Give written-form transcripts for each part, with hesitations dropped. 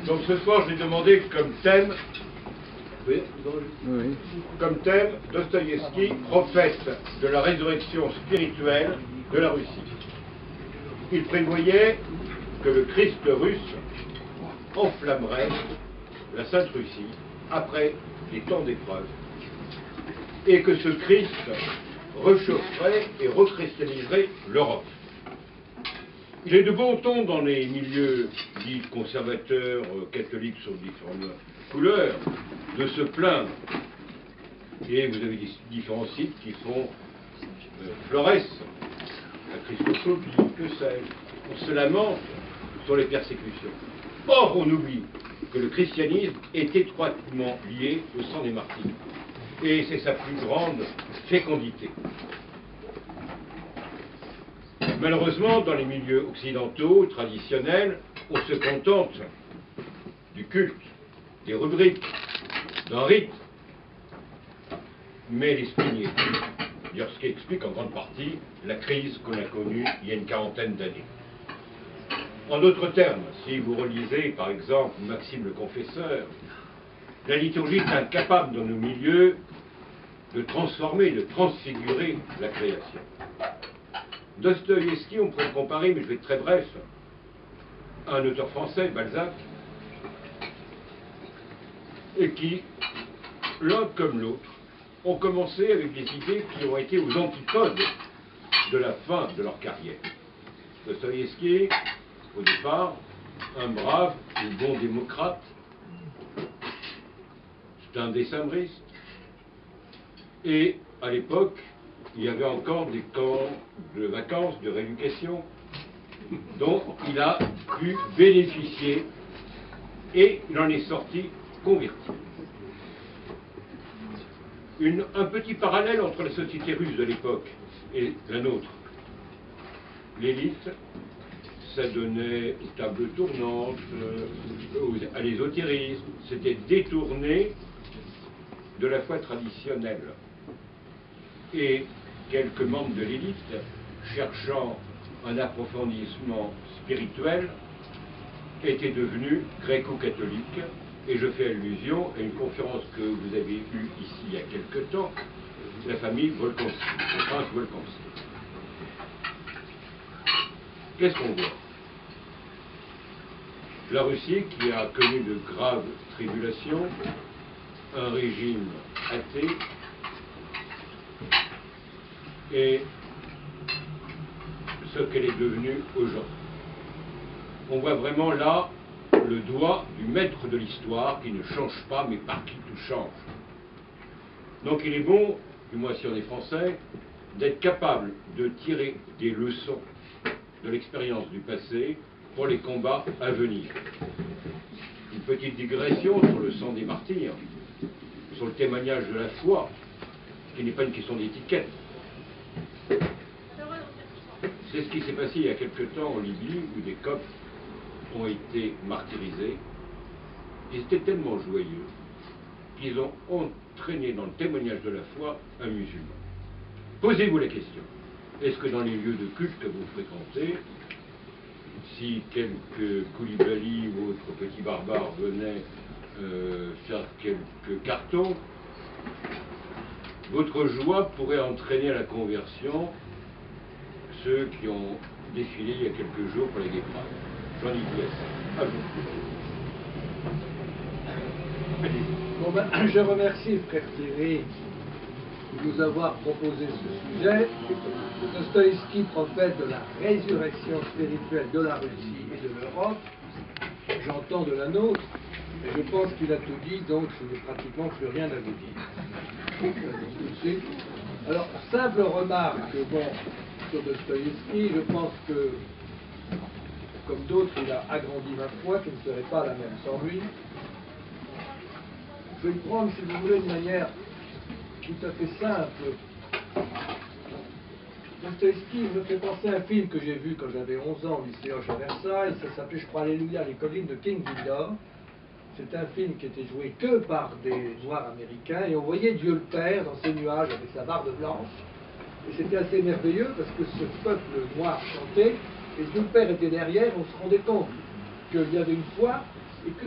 Donc ce soir, j'ai demandé comme thème, oui, comme thème, Dostoïevski, prophète de la résurrection spirituelle de la Russie. Il prévoyait que le Christ russe enflammerait la Sainte Russie après des temps d'épreuve, et que ce Christ réchaufferait et recristalliserait l'Europe. Il est de bon ton dans les milieux dits conservateurs, catholiques sur différentes couleurs, de se plaindre. Et vous avez différents sites qui font Flores, la christophobie, que sais-je. On se lamente sur les persécutions. Or, on oublie que le christianisme est étroitement lié au sang des martyrs. Et c'est sa plus grande fécondité. Malheureusement, dans les milieux occidentaux, traditionnels, on se contente du culte, des rubriques, d'un rite. Mais l'esprit n'y est plus. D'ailleurs, ce qui explique en grande partie la crise qu'on a connue il y a une quarantaine d'années. En d'autres termes, si vous relisez par exemple Maxime le Confesseur, la liturgie est incapable dans nos milieux de transformer, de transfigurer la création. Dostoïevski, on pourrait le comparer, mais je vais être très bref, à un auteur français, Balzac, et qui, l'un comme l'autre, ont commencé avec des idées qui ont été aux antipodes de la fin de leur carrière. Dostoïevski, au départ, un brave ou bon démocrate, c'est un décembriste, et à l'époque, il y avait encore des camps de vacances, de rééducation, dont il a pu bénéficier et il en est sorti converti. Un petit parallèle entre la société russe de l'époque et la nôtre. L'élite s'adonnait aux tables tournantes, à l'ésotérisme, c'était détourné de la foi traditionnelle. Et quelques membres de l'élite, cherchant un approfondissement spirituel, étaient devenus gréco-catholiques. Et je fais allusion à une conférence que vous avez eue ici il y a quelque temps, la famille Volkonski, le prince Volkonski. Qu'est-ce qu'on voit? La Russie, qui a connu de graves tribulations, un régime athée, et ce qu'elle est devenue aujourd'hui. On voit vraiment là le doigt du maître de l'histoire qui ne change pas, mais par qui tout change. Donc il est bon, du moins si on est français, d'être capable de tirer des leçons de l'expérience du passé pour les combats à venir. Une petite digression sur le sang des martyrs, sur le témoignage de la foi, qui n'est pas une question d'étiquette. C'est ce qui s'est passé il y a quelque temps en Libye, où des Coptes ont été martyrisés. Ils étaient tellement joyeux qu'ils ont entraîné dans le témoignage de la foi un musulman. Posez-vous la question. Est-ce que dans les lieux de culte que vous fréquentez, si quelques Koulibaly ou autres petits barbares venaient faire quelques cartons, votre joie pourrait entraîner à la conversion ceux qui ont défilé il y a quelques jours pour les Gay Pride? J'en ai dit assez. À vous. Bon ben, je remercie frère Thierry de nous avoir proposé ce sujet. Dostoïevski, prophète de la résurrection spirituelle de la Russie et de l'Europe, j'entends de la nôtre, et je pense qu'il a tout dit, donc je n'ai pratiquement plus rien à vous dire. Alors, simple remarque, bon, sur Dostoïevski, je pense que, comme d'autres, il a agrandi ma foi, qui ne serait pas la même sans lui. Je vais le prendre, si vous voulez, de manière tout à fait simple. Dostoïevski me fait penser à un film que j'ai vu quand j'avais 11 ans au lycée Hoche à Versailles. Ça s'appelait, je crois, Alléluia, les collines de King Vidor. C'est un film qui était joué que par des Noirs américains, et on voyait Dieu le Père dans ses nuages avec sa barbe blanche. Et c'était assez merveilleux parce que ce peuple noir chantait, et Dieu le Père était derrière, on se rendait compte qu'il y avait une foi et que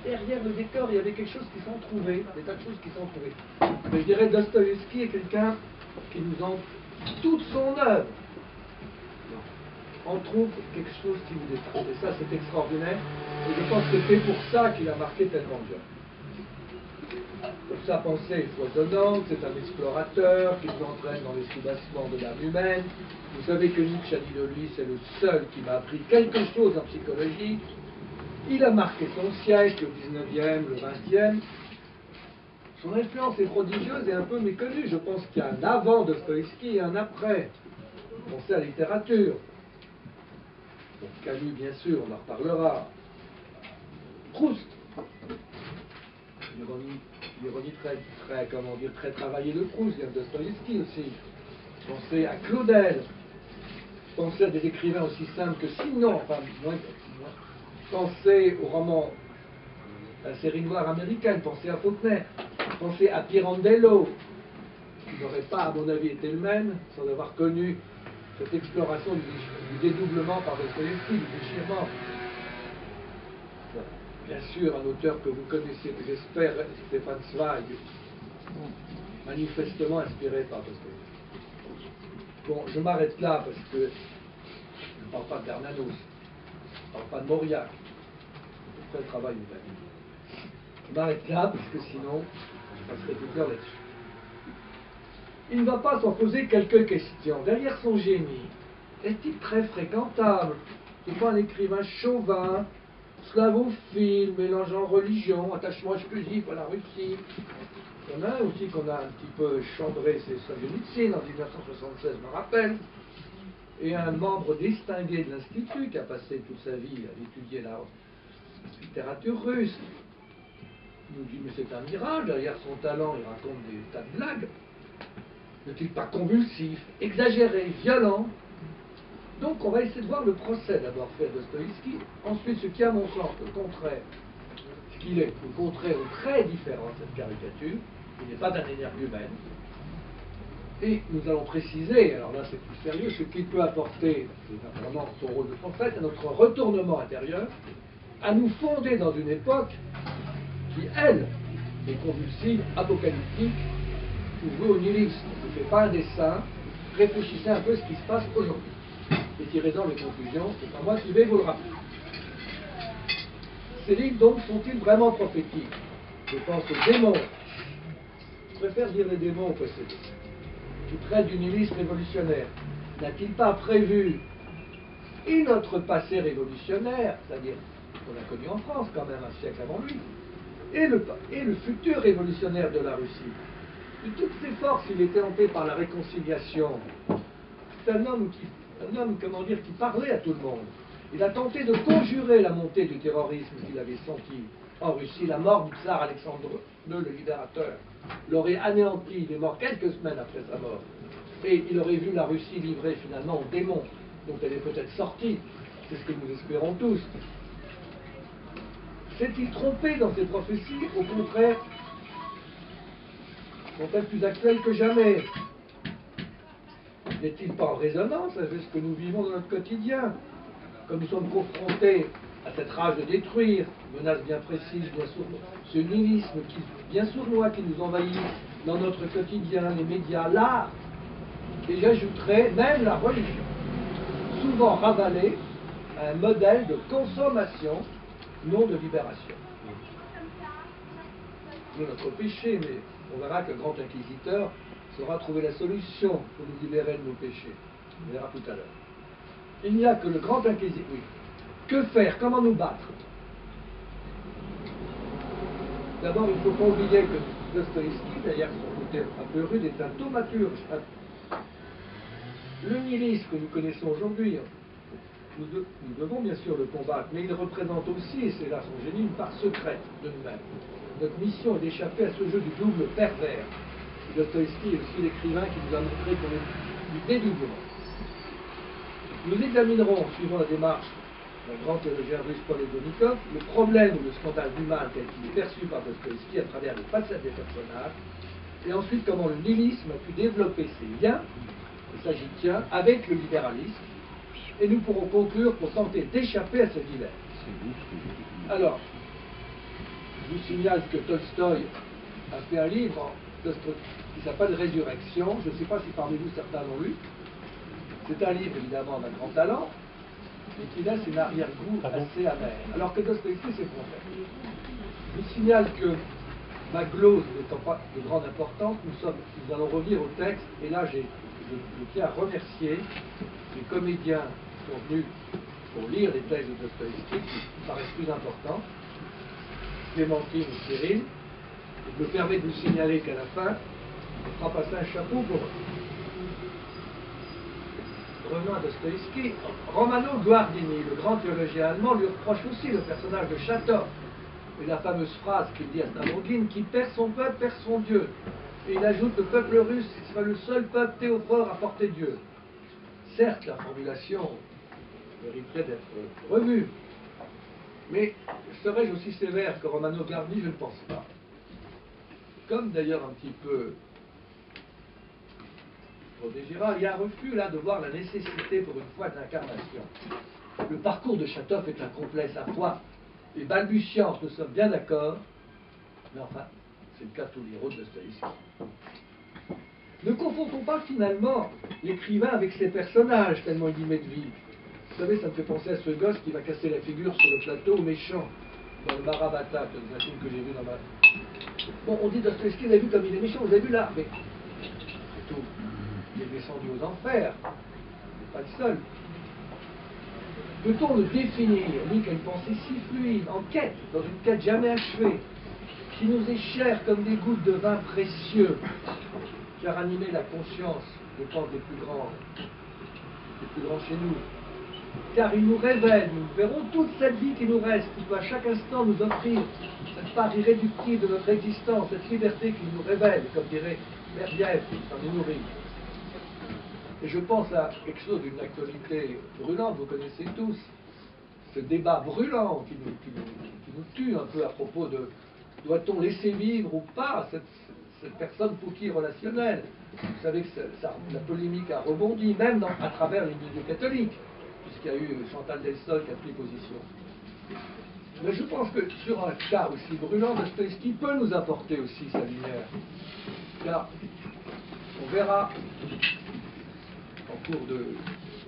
derrière le décor, il y avait quelque chose qui s'en trouvait, des tas de choses qui s'en trouvaient. Mais je dirais Dostoïevski est quelqu'un qui nous en toute son œuvre on trouve quelque chose qui nous dépasse. Et ça, c'est extraordinaire. Et je pense que c'est pour ça qu'il a marqué tellement de gens. Sa pensée est foisonnante, c'est un explorateur qui nous entraîne dans les soubassements de l'âme humaine. Vous savez que Nietzsche a dit de lui, c'est le seul qui m'a appris quelque chose en psychologie. Il a marqué son siècle, le 19e, le 20e. Son influence est prodigieuse et un peu méconnue. Je pense qu'il y a un avant Dostoïevski et un après. Pensez à la littérature. Donc, Camus, bien sûr, on en reparlera. Proust. L'ironie très travaillée de Proust, vient de Dostoïevski aussi. Pensez à Claudel. Pensez à des écrivains aussi simples que Sinon, enfin, moins. Pensez au roman La série noire américaine, pensez à Faulkner, pensez à Pirandello, qui n'aurait pas, à mon avis, été le même sans avoir connu cette exploration du dédoublement par Dostoïevski, du déchirement. Bien sûr, un auteur que vous connaissez, que j'espère, Stefan Zweig, manifestement inspiré par Dostoïevski. Bon, je m'arrête là parce que je ne parle pas de Bernanos, je ne parle pas de Mauriac, je fais le travail de la vie. Je m'arrête là parce que sinon, je passerai toute l'heure là-dessus. Il ne va pas s'en poser quelques questions. Derrière son génie, est-il très fréquentable? C'est pas un écrivain chauvin, slavophile, mélangeant religion, attachement exclusif à la Russie. Il y en a un aussi qu'on a un petit peu chambré, c'est Solzhenitsyn en 1976, je me rappelle. Et un membre distingué de l'Institut qui a passé toute sa vie à étudier la littérature russe. Il nous dit, mais c'est un mirage, derrière son talent, il raconte des tas de blagues. N'est-il pas convulsif, exagéré, violent? Donc on va essayer de voir le procès d'abord fait de Dostoïevski, ensuite ce qui, à mon sens, le contraire, ce qu'il est, le contraire ou très différent de cette caricature, il n'est pas d'un énergumène. Et nous allons préciser, alors là c'est plus sérieux, ce qu'il peut apporter, c'est vraiment son rôle de prophète, à notre retournement intérieur, à nous fonder dans une époque qui, elle, est convulsive, apocalyptique, ou vouée au nihilisme. Ne faites pas un dessin, réfléchissez un peu à ce qui se passe aujourd'hui. Et tirez-en les conclusions, c'est pas moi qui vais vous le rappeler. Ces livres, donc, sont-ils vraiment prophétiques? Je pense aux démons. Je préfère dire les démons au possédés, qui traitent du nihilisme révolutionnaire. N'a-t-il pas prévu et notre passé révolutionnaire, c'est-à-dire qu'on a connu en France quand même un siècle avant lui, et le futur révolutionnaire de la Russie? De toutes ses forces, il était hanté par la réconciliation. C'est un homme qui parlait à tout le monde. Il a tenté de conjurer la montée du terrorisme qu'il avait senti en Russie. La mort du tsar Alexandre II, le libérateur, l'aurait anéanti. Il est mort quelques semaines après sa mort. Et il aurait vu la Russie livrée finalement aux démons, dont elle est peut-être sortie. C'est ce que nous espérons tous. S'est-il trompé dans ses prophéties? Au contraire, sont-elles plus actuelles que jamais? N'est-il pas en résonance avec ce que nous vivons dans notre quotidien? Comme nous sommes confrontés à cette rage de détruire, menace bien précise, bien sournoise, ce nihilisme bien sournois qui nous envahit dans notre quotidien, les médias, l'art, et j'ajouterais même la religion, souvent ravalée à un modèle de consommation, non de libération. C'est notre péché, mais on verra que le grand inquisiteur saura trouver la solution pour nous libérer de nos péchés. On verra tout à l'heure. Il n'y a que le grand inquisiteur. Oui. Que faire? Comment nous battre? D'abord, il ne faut pas oublier que Dostoïevski, d'ailleurs son côté un peu rude, est un thaumaturge. Le nihilisme que nous connaissons aujourd'hui, nous devons bien sûr le combattre, mais il représente aussi, et c'est là son génie, une part secrète de nous-mêmes. Notre mission est d'échapper à ce jeu du double pervers. Dostoïevski est aussi l'écrivain qui nous a montré qu'on est du dédoublement. Nous examinerons, suivant la démarche d'un grand théologien russe Paul Egonikov, le problème ou le scandale humain tel qu'il est perçu par Dostoïevski à travers les facettes des personnages, et ensuite comment le nihilisme a pu développer ses liens, il s'agit tient, avec le libéralisme, et nous pourrons conclure pour tenter d'échapper à ce dilemme. Alors, Je vous signale que Tolstoï a fait un livre qui s'appelle Résurrection. Je ne sais pas si parmi vous certains l'ont lu. C'est un livre évidemment d'un grand talent, mais qui laisse une arrière-goût assez amer. Alors que Dostoïevski, c'est le contraire. Je vous signale que ma glose n'étant pas de grande importance, nous allons revenir au texte, et là je tiens à remercier les comédiens qui sont venus pour lire les textes de Dostoïevski, qui paraissent plus importants, Clémentine et Cyril. Je me permets de vous signaler qu'à la fin, on fera passer un chapeau pour revenant à Dostoïevski. Romano Guardini, le grand théologien allemand, lui reproche aussi le personnage de Chatov. Et la fameuse phrase qu'il dit à Stavrogin, qui perd son peuple, perd son Dieu. Et il ajoute, le peuple russe sera le seul peuple théophore à porter Dieu. Certes, la formulation mériterait d'être revue. Mais serais-je aussi sévère que Romano Guardini? Je ne pense pas. Comme d'ailleurs un petit peu René Girard, il y a un refus là de voir la nécessité pour une foi de l'incarnation. Le parcours de Chatov est incomplet, sa foi est balbutiante, nous sommes bien d'accord, mais enfin, c'est le cas de tous les héros de Dostoïevski. Ne confondons pas finalement l'écrivain avec ses personnages, tellement il y met de vie. Vous savez, ça me fait penser à ce gosse qui va casser la figure sur le plateau au méchant, dans le Mahabharata, un film que j'ai vu dans ma... Bon, on dit Dostoïevski, vous avez vu comme il est méchant, vous avez vu là, mais c'est tout. Il est descendu aux enfers, il n'est pas le seul. Peut-on le définir, lui qui a une pensée si fluide, en quête, dans une quête jamais achevée, qui nous est chère comme des gouttes de vin précieux, qui a ranimé la conscience, je pense, des plus grands chez nous, car il nous révèle, nous verrons toute cette vie qui nous reste, qui peut à chaque instant nous offrir cette part irréductible de notre existence, cette liberté qui nous révèle, comme dirait Berdiev, qui s'en est nourri. Et je pense à quelque chose d'une actualité brûlante, vous connaissez tous, ce débat brûlant qui nous tue un peu à propos de doit-on laisser vivre ou pas cette personne pour qui relationnelle. Vous savez que la polémique a rebondi, même à travers les milieux catholiques, puisqu'il y a eu Chantal Delsol qui a pris position. Mais je pense que sur un cas aussi brûlant, Dostoïevski peut nous apporter aussi sa lumière. Car on verra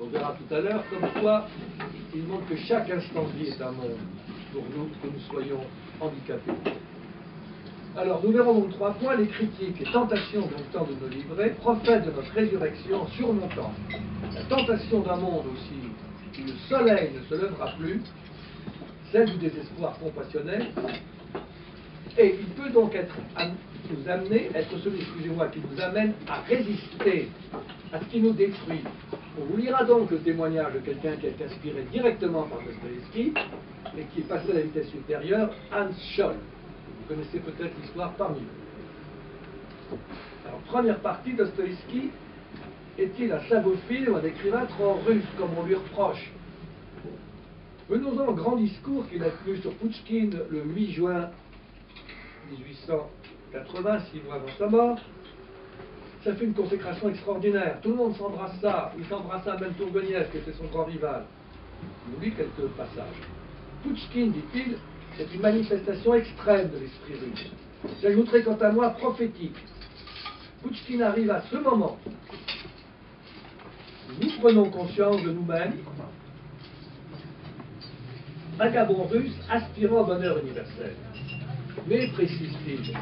on verra tout à l'heure, comme quoi il montre que chaque instant de vie est un monde pour nous, que nous soyons handicapés. Alors, nous verrons donc 3 points, les critiques et tentations dont le temps de nous livrer, prophètes de notre résurrection surmontant la tentation d'un monde aussi où le soleil ne se lèvera plus, celle du désespoir compassionnel, et il peut donc nous amener, être celui, excusez-moi, qui nous amène à résister à ce qui nous détruit. On vous lira donc le témoignage de quelqu'un qui a été inspiré directement par Dostoïevski et qui est passé à la vitesse supérieure, Hans Scholl. Vous connaissez peut-être l'histoire parmi vous. Alors, première partie, Dostoïevski est-il un slavophile ou un écrivain trop russe, comme on lui reproche? Venons-en au grand discours qu'il a tenu sur Pouchkine le 8 juin 1880, 6 mois avant sa mort. Ça fait une consécration extraordinaire. Tout le monde s'embrassa. Il s'embrassa même Tourguenieff, qui était son grand rival. Je vous lis quelques passages. Pouchkine, dit-il, c'est une manifestation extrême de l'esprit russe. J'ajouterai quant à moi prophétique. Pouchkine arrive à ce moment où nous prenons conscience de nous-mêmes, vagabonds russes aspirant au bonheur universel. Mais, précise-t-il,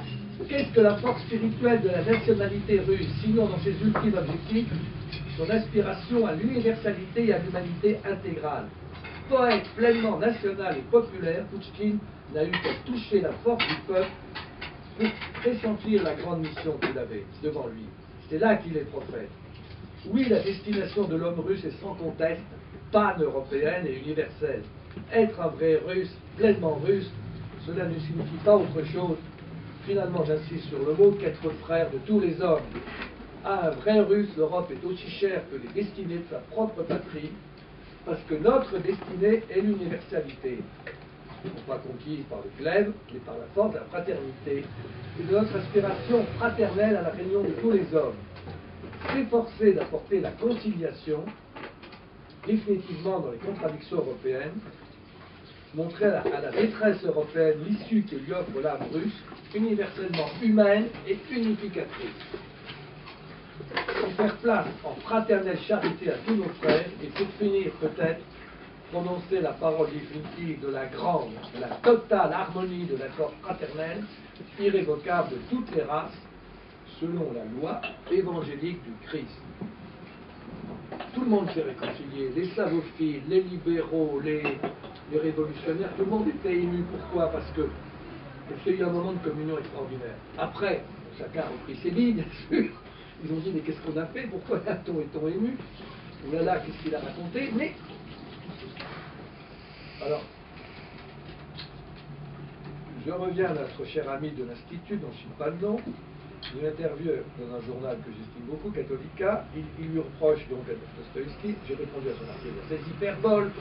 qu'est-ce que la force spirituelle de la nationalité russe, sinon dans ses ultimes objectifs, son aspiration à l'universalité et à l'humanité intégrale? Poète pleinement national et populaire, Pouchkine n'a eu qu'à toucher la force du peuple pour pressentir la grande mission qu'il avait devant lui. C'est là qu'il est prophète. Oui, la destination de l'homme russe est sans conteste pan-européenne et universelle. Être un vrai russe, pleinement russe, cela ne signifie pas autre chose, finalement j'insiste sur le mot, qu'être frère de tous les hommes. À un vrai russe, l'Europe est aussi chère que les destinées de sa propre patrie, parce que notre destinée est l'universalité, non pas conquise par le glaive, mais par la force de la fraternité, et de notre aspiration fraternelle à la réunion de tous les hommes. S'efforcer d'apporter la conciliation, définitivement dans les contradictions européennes, montrer à la détresse européenne l'issue que lui offre l'âme russe, universellement humaine et unificatrice. Pour faire place en fraternelle charité à tous nos frères, et pour finir peut-être, prononcer la parole définitive de la grande, de la totale harmonie de l'accord fraternel, irrévocable de toutes les races, selon la loi évangélique du Christ. Tout le monde s'est réconcilié, les slavophiles, les libéraux, les révolutionnaires, tout le monde était ému. Pourquoi? Parce qu'il y a eu un moment de communion extraordinaire. Après, chacun a repris ses billes, bien sûr. Ils ont dit, mais qu'est-ce qu'on a fait? Pourquoi est-on ému? Ou là, qu'est-ce qu'il a raconté? Mais, alors, je reviens à notre cher ami de l'Institut, dont je ne suis pas le nom, une interview dans un journal que j'estime beaucoup, Catholica. Il lui reproche donc à Dostoïevski, j'ai répondu à son article, ces hyperboles,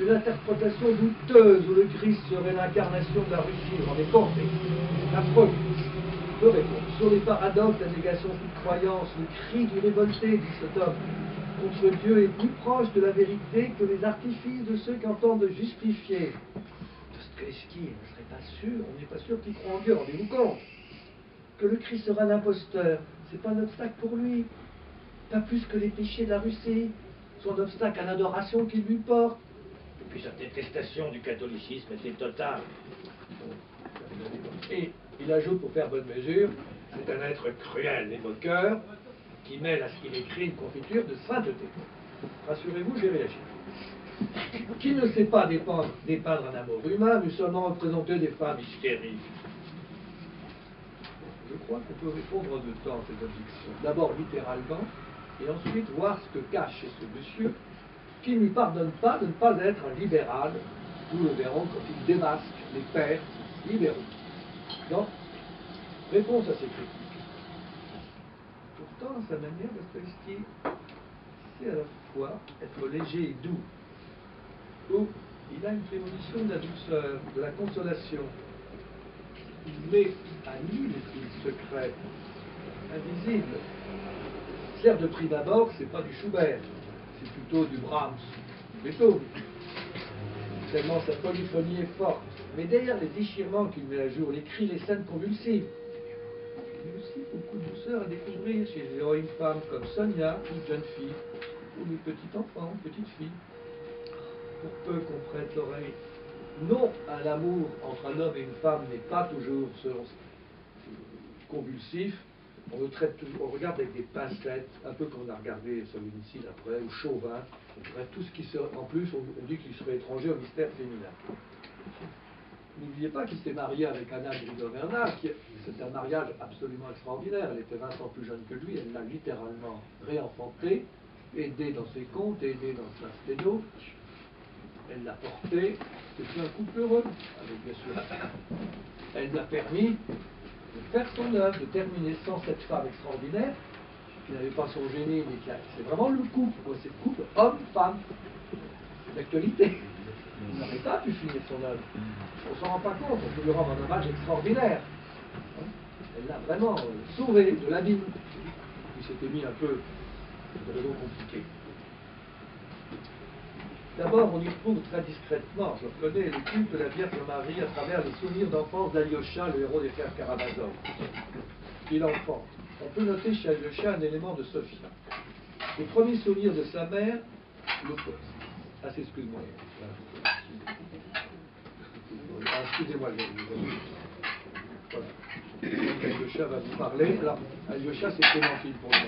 une interprétation douteuse où le Christ serait l'incarnation de la Russie. Vous vous rendez compte? La preuve de réponse sur les paradoxes, la négation de toute croyance, le cri du révolté, dit cet homme, contre Dieu est plus proche de la vérité que les artifices de ceux qui entendent justifier. Dostoïevski ne serait pas sûr, on n'est pas sûr qu'il croit en Dieu, rendez-vous compte? Que le Christ sera l'imposteur, c'est pas un obstacle pour lui, pas plus que les péchés de la Russie, son obstacle à l'adoration qu'il lui porte. Et puis sa détestation du catholicisme était totale. Et il ajoute, pour faire bonne mesure, c'est un être cruel et moqueur qui mêle à ce qu'il écrit une confiture de sainteté. Rassurez-vous, j'ai réagi. Qui ne sait pas dépeindre un amour humain, mais seulement représenter des femmes hystériques? Je crois qu'on peut répondre en deux temps à cette objection. D'abord littéralement, et ensuite voir ce que cache chez ce monsieur qui ne lui pardonne pas de ne pas être un libéral. Nous le verrons quand il démasque les pères libéraux. Donc, réponse à ces critiques. Pourtant, à sa manière, Dostoïevski sait à la fois être léger et doux. Où il a une prémonition de la douceur, de la consolation. Il met à nu les signes secrets, invisibles. Certes, de prime abord, c'est pas du Schubert, c'est plutôt du Brahms, du Beethoven. Tellement sa polyphonie est forte. Mais derrière les déchirements qu'il met à jour, les cris, les scènes convulsives, il y a aussi beaucoup de douceur à découvrir chez les héroïnes femmes comme Sonia, une jeune fille, ou les petits enfants, petites filles. Pour peu qu'on prête l'oreille. Non, un amour entre un homme et une femme n'est pas toujours convulsif. On le traite toujours, on regarde avec des pincettes, un peu comme on a regardé Solzhenitsyn après, ou Chauvin. Bref, tout ce qui serait, en plus, on dit qu'il serait étranger au mystère féminin. N'oubliez pas qu'il s'est marié avec Anna Grigoverna, c'est un mariage absolument extraordinaire. Elle était 20 ans plus jeune que lui, elle l'a littéralement réenfanté, aidé dans ses comptes, aidé dans sa sténo. Elle l'a porté, c'était un couple heureux, avec bien sûr. Elle lui a permis de faire son œuvre, de terminer sans cette femme extraordinaire, qui n'avait pas son génie, mais c'est vraiment le couple, c'est le couple homme-femme, d'actualité. Il n'aurait pas pu finir son œuvre. On ne s'en rend pas compte, on peut lui rendre un hommage extraordinaire. Elle l'a vraiment sauvé de l'abîme, qui s'était mis un peu de raisons compliquées. D'abord, on y trouve très discrètement, je reconnais, le culte de la Vierge Marie à travers les souvenirs d'enfance d'Alyosha, le héros des frères Karamazov. Il enfante. On peut noter chez Alyosha un élément de Sophie. Les premiers souvenirs de sa mère, ah, excuse-moi. Ah, excusez-moi, voilà. Alyosha va vous parler. Alors, Alyosha, c'est Clémentine pour moi.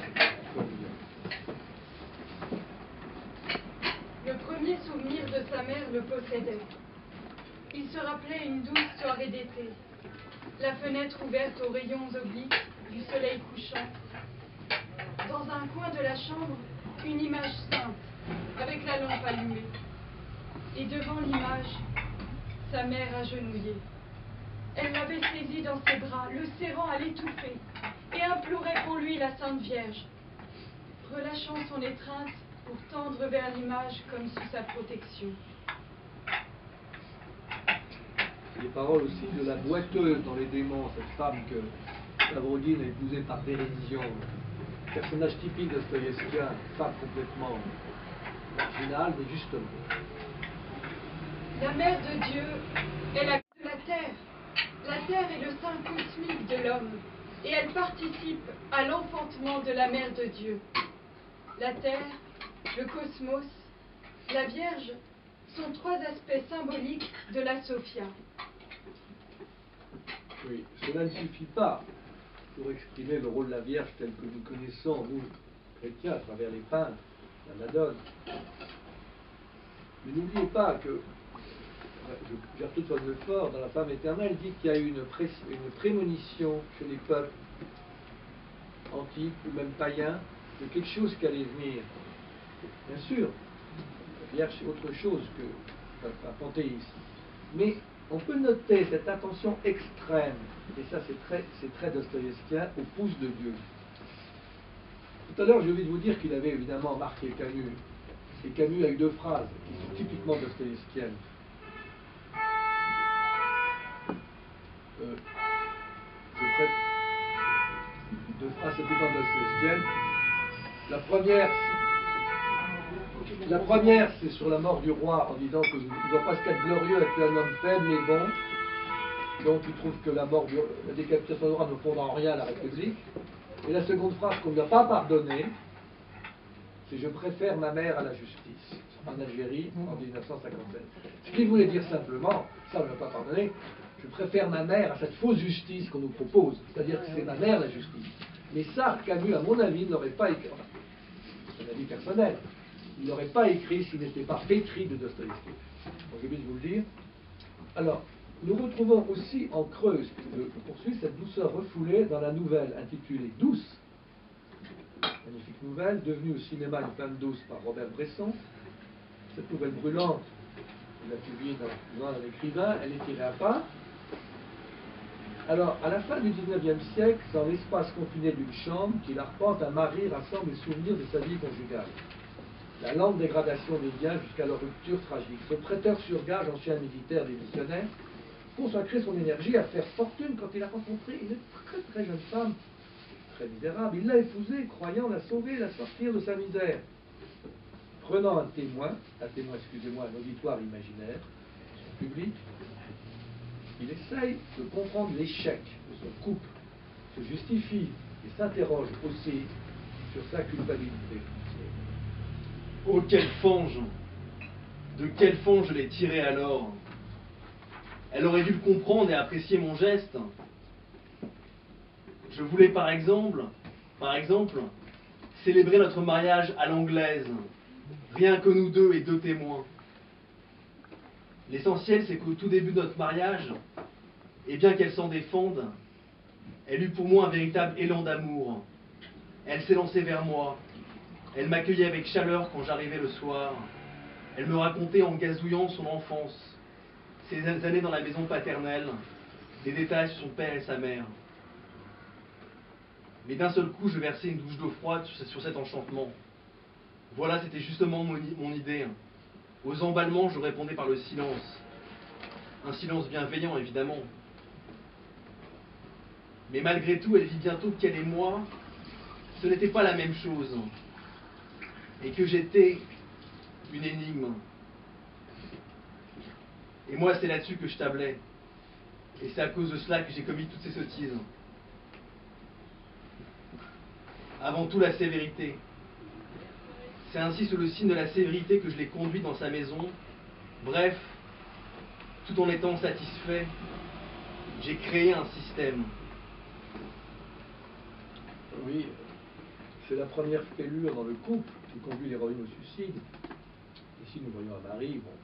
Le premier souvenir de sa mère le possédait. Il se rappelait une douce soirée d'été, la fenêtre ouverte aux rayons obliques du soleil couchant. Dans un coin de la chambre, une image sainte, avec la lampe allumée. Et devant l'image, sa mère agenouillée. Elle l'avait saisi dans ses bras, le serrant à l'étouffer, et implorait pour lui la Sainte Vierge. Relâchant son étreinte, pour tendre vers l'image comme sous sa protection. Les paroles aussi de la boiteuse dans Les Démons, cette femme que Stavrodine a épousée par dérision. Personnage typique de Dostoïevskien, femme complètement marginale, mais justement. La mère de Dieu est la de la terre. La terre est le sein cosmique de l'homme, et elle participe à l'enfantement de la mère de Dieu. La terre, le cosmos, la Vierge sont trois aspects symboliques de la Sophia. Oui, cela ne suffit pas pour exprimer le rôle de la Vierge tel que nous connaissons, nous, chrétiens, à travers les peintres, la Madone. Mais n'oubliez pas que Gertrude von Lefort, dans La femme éternelle, dit qu'il y a eu une prémonition chez les peuples antiques ou même païens de quelque chose qui allait venir. Bien sûr, la Vierge c'est autre chose qu'un panthéisme. Mais on peut noter cette attention extrême, et ça c'est très dostoïevskien, au pouce de Dieu. Tout à l'heure, j'ai oublié de vous dire qu'il avait évidemment marqué Camus. Et Camus a eu deux phrases qui sont typiquement dostoïevskiennes. Deux phrases typiquement dostoïevskiennes. La première, c'est sur la mort du roi, en disant qu'il ne doit pas se être glorieux avec un homme faible et bon. Donc il trouve que la décapitation du roi ne fonde en rien à la République. Et la seconde phrase qu'on ne lui a pas pardonnée, c'est « Je préfère ma mère à la justice » en Algérie en 1957. Ce qu'il voulait dire simplement, ça on ne l'a pas pardonné, je préfère ma mère à cette fausse justice qu'on nous propose, c'est-à-dire que c'est ma mère la justice. Mais ça, Camus, à mon avis, n'aurait pas écrit, c'est un avis personnel, il n'aurait pas écrit s'il n'était pas pétri de Dostoïevski. Donc j'ai oublié de vous le dire. Alors, nous retrouvons aussi en Creuse, je poursuis, cette douceur refoulée dans la nouvelle intitulée Douce, magnifique nouvelle, devenue au cinéma Une femme douce par Robert Bresson. Cette nouvelle brûlante, il l'a publiée dans un écrivain, elle est tirée à part. Alors, à la fin du XIXe siècle, dans l'espace confiné d'une chambre, qu'il arpente, un mari rassemble les souvenirs de sa vie conjugale. La lente dégradation des liens jusqu'à leur rupture tragique. Son prêteur sur gage, ancien militaire démissionnaire, consacrait son énergie à faire fortune quand il a rencontré une très très jeune femme, très misérable. Il l'a épousée, croyant la sauver, la sortir de sa misère. Prenant un témoin, excusez-moi, un auditoire imaginaire, son public, il essaye de comprendre l'échec de son couple, se justifie et s'interroge aussi sur sa culpabilité. Oh, quelle fange! De quelle fange je l'ai tirée alors? Elle aurait dû le comprendre et apprécier mon geste. Je voulais par exemple, célébrer notre mariage à l'anglaise, rien que nous deux et deux témoins. L'essentiel, c'est qu'au tout début de notre mariage, et bien qu'elle s'en défende, elle eut pour moi un véritable élan d'amour. Elle s'est lancée vers moi. Elle m'accueillait avec chaleur quand j'arrivais le soir. Elle me racontait en gazouillant son enfance, ses années dans la maison paternelle, des détails sur son père et sa mère. Mais d'un seul coup, je versais une douche d'eau froide sur cet enchantement. Voilà, c'était justement mon idée. Aux emballements, je répondais par le silence. Un silence bienveillant, évidemment. Mais malgré tout, elle vit bientôt qu'elle et moi, ce n'était pas la même chose. Et que j'étais une énigme. Et moi, c'est là-dessus que je tablais. Et c'est à cause de cela que j'ai commis toutes ces sottises. Avant tout, la sévérité. C'est ainsi sous le signe de la sévérité que je l'ai conduite dans sa maison. Bref, tout en étant satisfait, j'ai créé un système. Oui, c'est la première fêlure dans le couple qui conduit l'héroïne au suicide. Ici, nous voyons un mari, bon,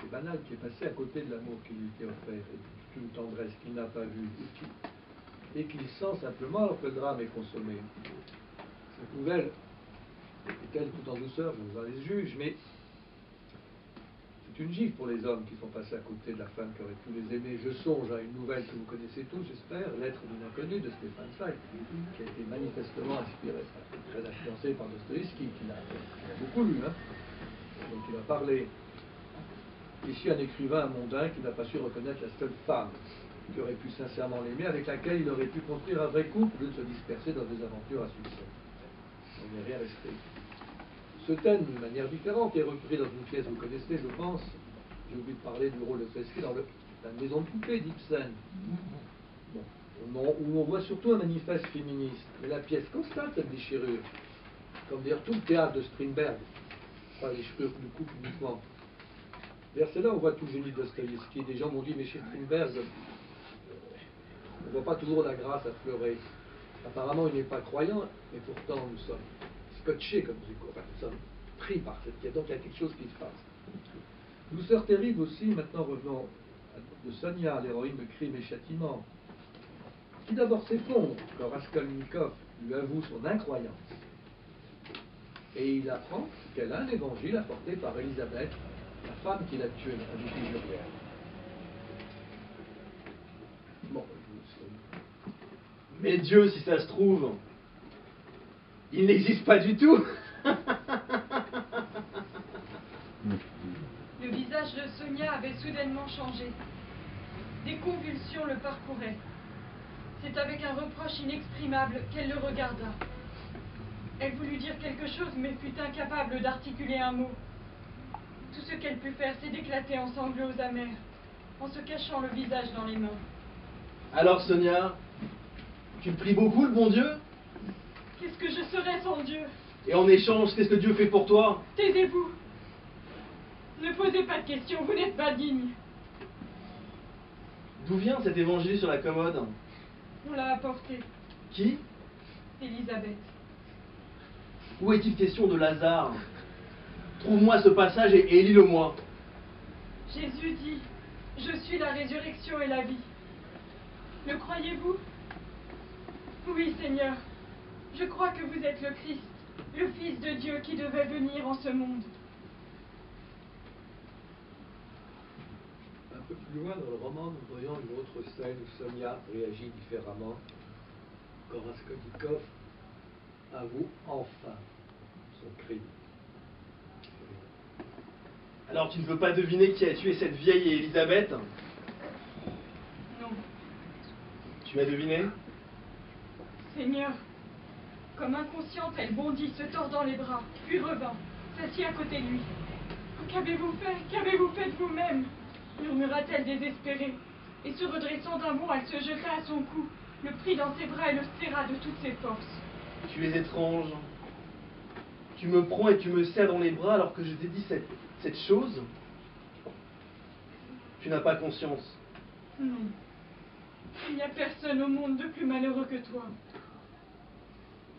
c'est banal, qui est passé à côté de l'amour qui lui était offert, et d'une tendresse qu'il n'a pas vue, et qu'il sent simplement alors que le drame est consommé. Cette nouvelle est-elle tout en douceur, je vous en les juge, mais c'est une gifle pour les hommes qui sont passés à côté de la femme qui aurait pu les aimer. Je songe à une nouvelle que vous connaissez tous, j'espère, Lettre d'une inconnue de Stéphane Zweig, qui a été manifestement inspiré, très influencé par Dostoïevski, qu'il a beaucoup lu, hein. Donc il a parlé. Ici, un écrivain mondain qui n'a pas su reconnaître la seule femme qui aurait pu sincèrement l'aimer, avec laquelle il aurait pu construire un vrai couple, au lieu de se disperser dans des aventures à succès. On n'est rien resté. Ce thème, d'une manière différente, est repris dans une pièce que vous connaissez, je pense, j'ai oublié de parler du rôle de Dostoïevski dans la maison de poupée d'Ibsen. Bon, où on voit surtout un manifeste féministe. Mais la pièce constate cette déchirure. Comme d'ailleurs tout le théâtre de Strindberg. Pas les déchirure du couple uniquement. D'ailleurs, c'est là où on voit tout le génie de Dostoïevski. Des gens m'ont dit, mais chez Strindberg, on ne voit pas toujours la grâce à fleurer. Apparemment, il n'est pas croyant, mais pourtant, nous sommes scotchés, comme je dis, enfin, nous sommes pris par cette pièce. Donc, il y a quelque chose qui se passe. Douceur terrible aussi, maintenant revenons de Sonia, l'héroïne de Crime et Châtiment, qui d'abord s'effondre quand Raskolnikov lui avoue son incroyance. Et il apprend qu'elle a un évangile apporté par Elisabeth, la femme qu'il a tuée, la Julienne. Bon, Mais Dieu, si ça se trouve, il n'existe pas du tout. Le visage de Sonia avait soudainement changé. Des convulsions le parcouraient. C'est avec un reproche inexprimable qu'elle le regarda. Elle voulut dire quelque chose, mais fut incapable d'articuler un mot. Tout ce qu'elle put faire, c'est d'éclater en sanglots amers, en se cachant le visage dans les mains. Alors Sonia, tu le pries beaucoup, le bon Dieu? Qu'est-ce que je serais sans Dieu? Et en échange, qu'est-ce que Dieu fait pour toi? Taisez-vous. Ne posez pas de questions, vous n'êtes pas digne. D'où vient cet évangile sur la commode? On l'a apporté. Qui? Elisabeth. Où est-il question de Lazare? Trouve-moi ce passage et lis-le-moi. Jésus dit, je suis la résurrection et la vie. Le croyez-vous? Oui, Seigneur. Je crois que vous êtes le Christ, le Fils de Dieu qui devait venir en ce monde. un peu plus loin dans le roman, nous voyons une autre scène où Sonia réagit différemment quand Raskolnikov avoue enfin son crime. Alors tu ne veux pas deviner qui a tué cette vieille Elisabeth? Non. Tu as deviné? Seigneur, comme inconsciente, elle bondit, se tordant les bras, puis revint, s'assit à côté de lui. Qu'avez-vous fait? Qu'avez-vous fait de vous-même? Murmura-t-elle désespérée. Et se redressant d'un bond, elle se jeta à son cou, le prit dans ses bras et le serra de toutes ses forces. Tu es étrange. Tu me prends et tu me serres dans les bras alors que je t'ai dit cette chose. Tu n'as pas conscience. Non. Il n'y a personne au monde de plus malheureux que toi.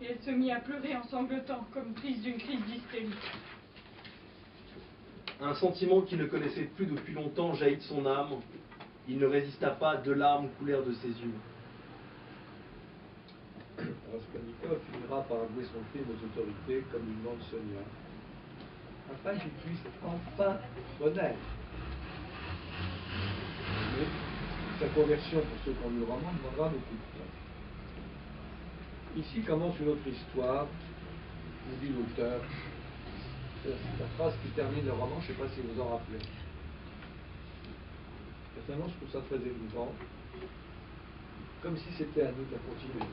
Et elle se mit à pleurer en sanglotant, comme prise d'une crise d'hystérie. Un sentiment qu'il ne connaissait plus depuis longtemps jaillit de son âme. Il ne résista pas, 2 larmes coulèrent de ses yeux. Raskolnikov finira par avouer son crime aux autorités, comme lui demande Sonia, afin qu'il puisse enfin renaître. Mais sa conversion, pour ceux qui ont lu le roman, demandera beaucoup de temps. Ici commence une autre histoire, nous dit l'auteur. C'est la phrase qui termine le roman, je ne sais pas si vous en rappelez. Personnellement, je trouve ça très émouvant, comme si c'était à nous de la continuer.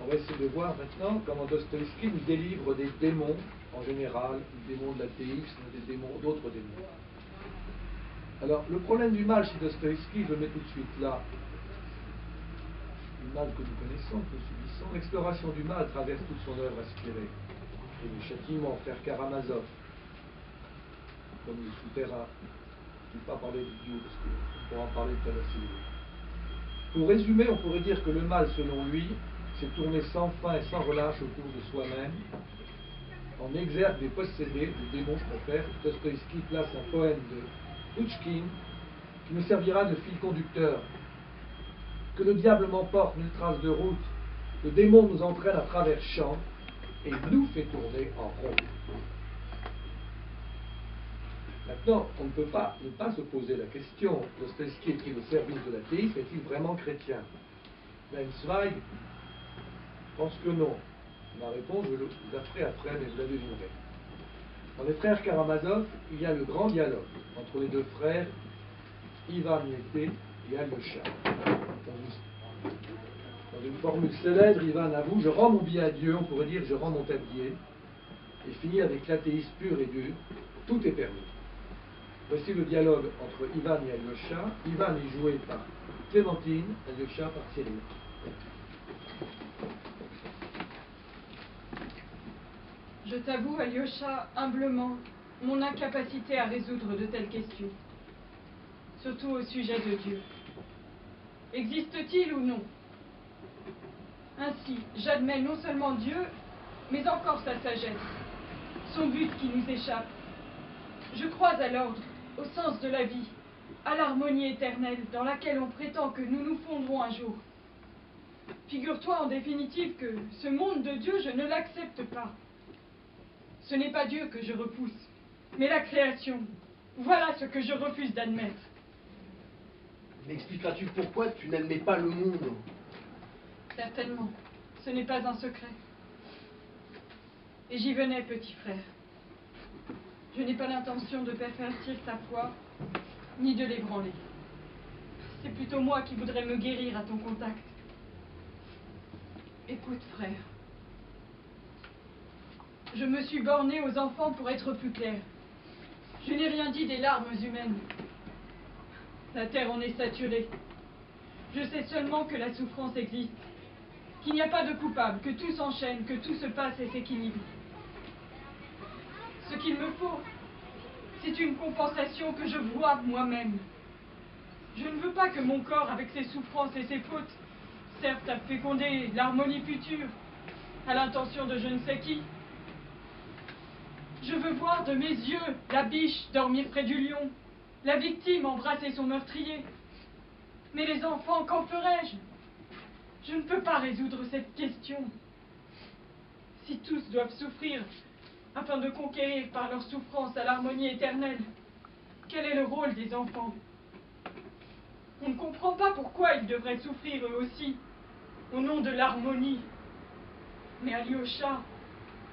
On va essayer de voir maintenant comment Dostoïevski nous délivre des démons, en général, des démons de l'athéisme, des démons, d'autres démons. Alors, le problème du mal chez Dostoïevski, je le mets tout de suite là. Le mal que nous connaissons, que nous subissons, l'exploration du mal traverse toute son œuvre inspirée. Et le châtiment, frère Karamazov, comme le souterrain. Je ne vais pas parler du Dieu, parce qu'on pourra en parler tout à l'heure si vous voulez. Pour résumer, on pourrait dire que le mal, selon lui, s'est tourné sans fin et sans relâche autour de soi-même, en exergue des possédés, des démons, je préfère. Dostoïevski place un poème de Pouchkine qui nous servira de fil conducteur. Que le diable m'emporte, nulle trace de route, le démon nous entraîne à travers champs et nous fait tourner en rond. Maintenant, on ne peut pas ne pas se poser la question, Dostoïevski est-il au service de l'athéisme, est-il vraiment chrétien? Ben Zweig pense que non. Ma réponse, je la ferai après, mais vous la devinerez. Dans les frères Karamazov, il y a le grand dialogue entre les 2 frères, Ivan Yete et Alyosha. Dans une formule célèbre, Ivan avoue, je rends mon billet à Dieu, on pourrait dire je rends mon tablier, et finit avec l'athéisme pur et dur, tout est permis. Voici le dialogue entre Ivan et Alyosha. Ivan est joué par Clémentine, Alyosha par Cyril. Je t'avoue, Alyosha, humblement, mon incapacité à résoudre de telles questions, surtout au sujet de Dieu. Existe-t-il ou non? Ainsi, j'admets non seulement Dieu, mais encore sa sagesse, son but qui nous échappe. Je crois à l'ordre, au sens de la vie, à l'harmonie éternelle dans laquelle on prétend que nous nous fondrons un jour. Figure-toi en définitive que ce monde de Dieu, je ne l'accepte pas. Ce n'est pas Dieu que je repousse, mais la création. Voilà ce que je refuse d'admettre. M'expliqueras-tu pourquoi tu n'admets pas le monde? Certainement, ce n'est pas un secret. Et j'y venais, petit frère. Je n'ai pas l'intention de pervertir ta foi, ni de l'ébranler. C'est plutôt moi qui voudrais me guérir à ton contact. Écoute, frère. Je me suis borné aux enfants pour être plus clair. Je n'ai rien dit des larmes humaines. La terre en est saturée. Je sais seulement que la souffrance existe, qu'il n'y a pas de coupable, que tout s'enchaîne, que tout se passe et s'équilibre. Ce qu'il me faut, c'est une compensation que je vois moi-même. Je ne veux pas que mon corps, avec ses souffrances et ses fautes, serve à féconder l'harmonie future, à l'intention de je ne sais qui. Je veux voir de mes yeux la biche dormir près du lion, la victime embrasser son meurtrier. Mais les enfants, qu'en ferais-je? Je ne peux pas résoudre cette question. Si tous doivent souffrir afin de conquérir par leur souffrance à l'harmonie éternelle, quel est le rôle des enfants? On ne comprend pas pourquoi ils devraient souffrir eux aussi, au nom de l'harmonie. Mais Alyosha,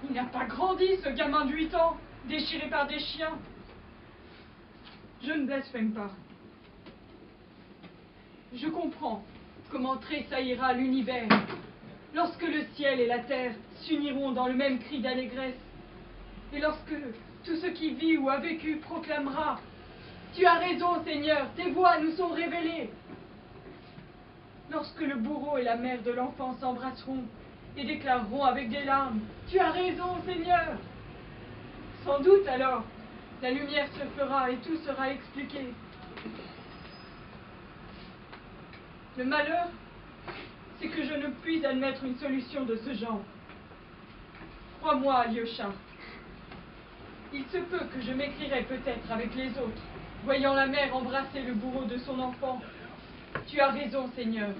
il n'a pas grandi, ce gamin de 8 ans, déchiré par des chiens. Je ne blasphème pas. Je comprends comment tressaillira l'univers lorsque le ciel et la terre s'uniront dans le même cri d'allégresse, et lorsque tout ce qui vit ou a vécu proclamera « Tu as raison, Seigneur, tes voix nous sont révélées ». Lorsque le bourreau et la mère de l'enfant s'embrasseront et déclareront avec des larmes « Tu as raison, Seigneur ». Sans doute alors, la lumière se fera et tout sera expliqué. Le malheur, c'est que je ne puis admettre une solution de ce genre. Crois-moi, Alyosha, il se peut que je m'écrirai peut-être avec les autres, voyant la mère embrasser le bourreau de son enfant. Tu as raison, Seigneur,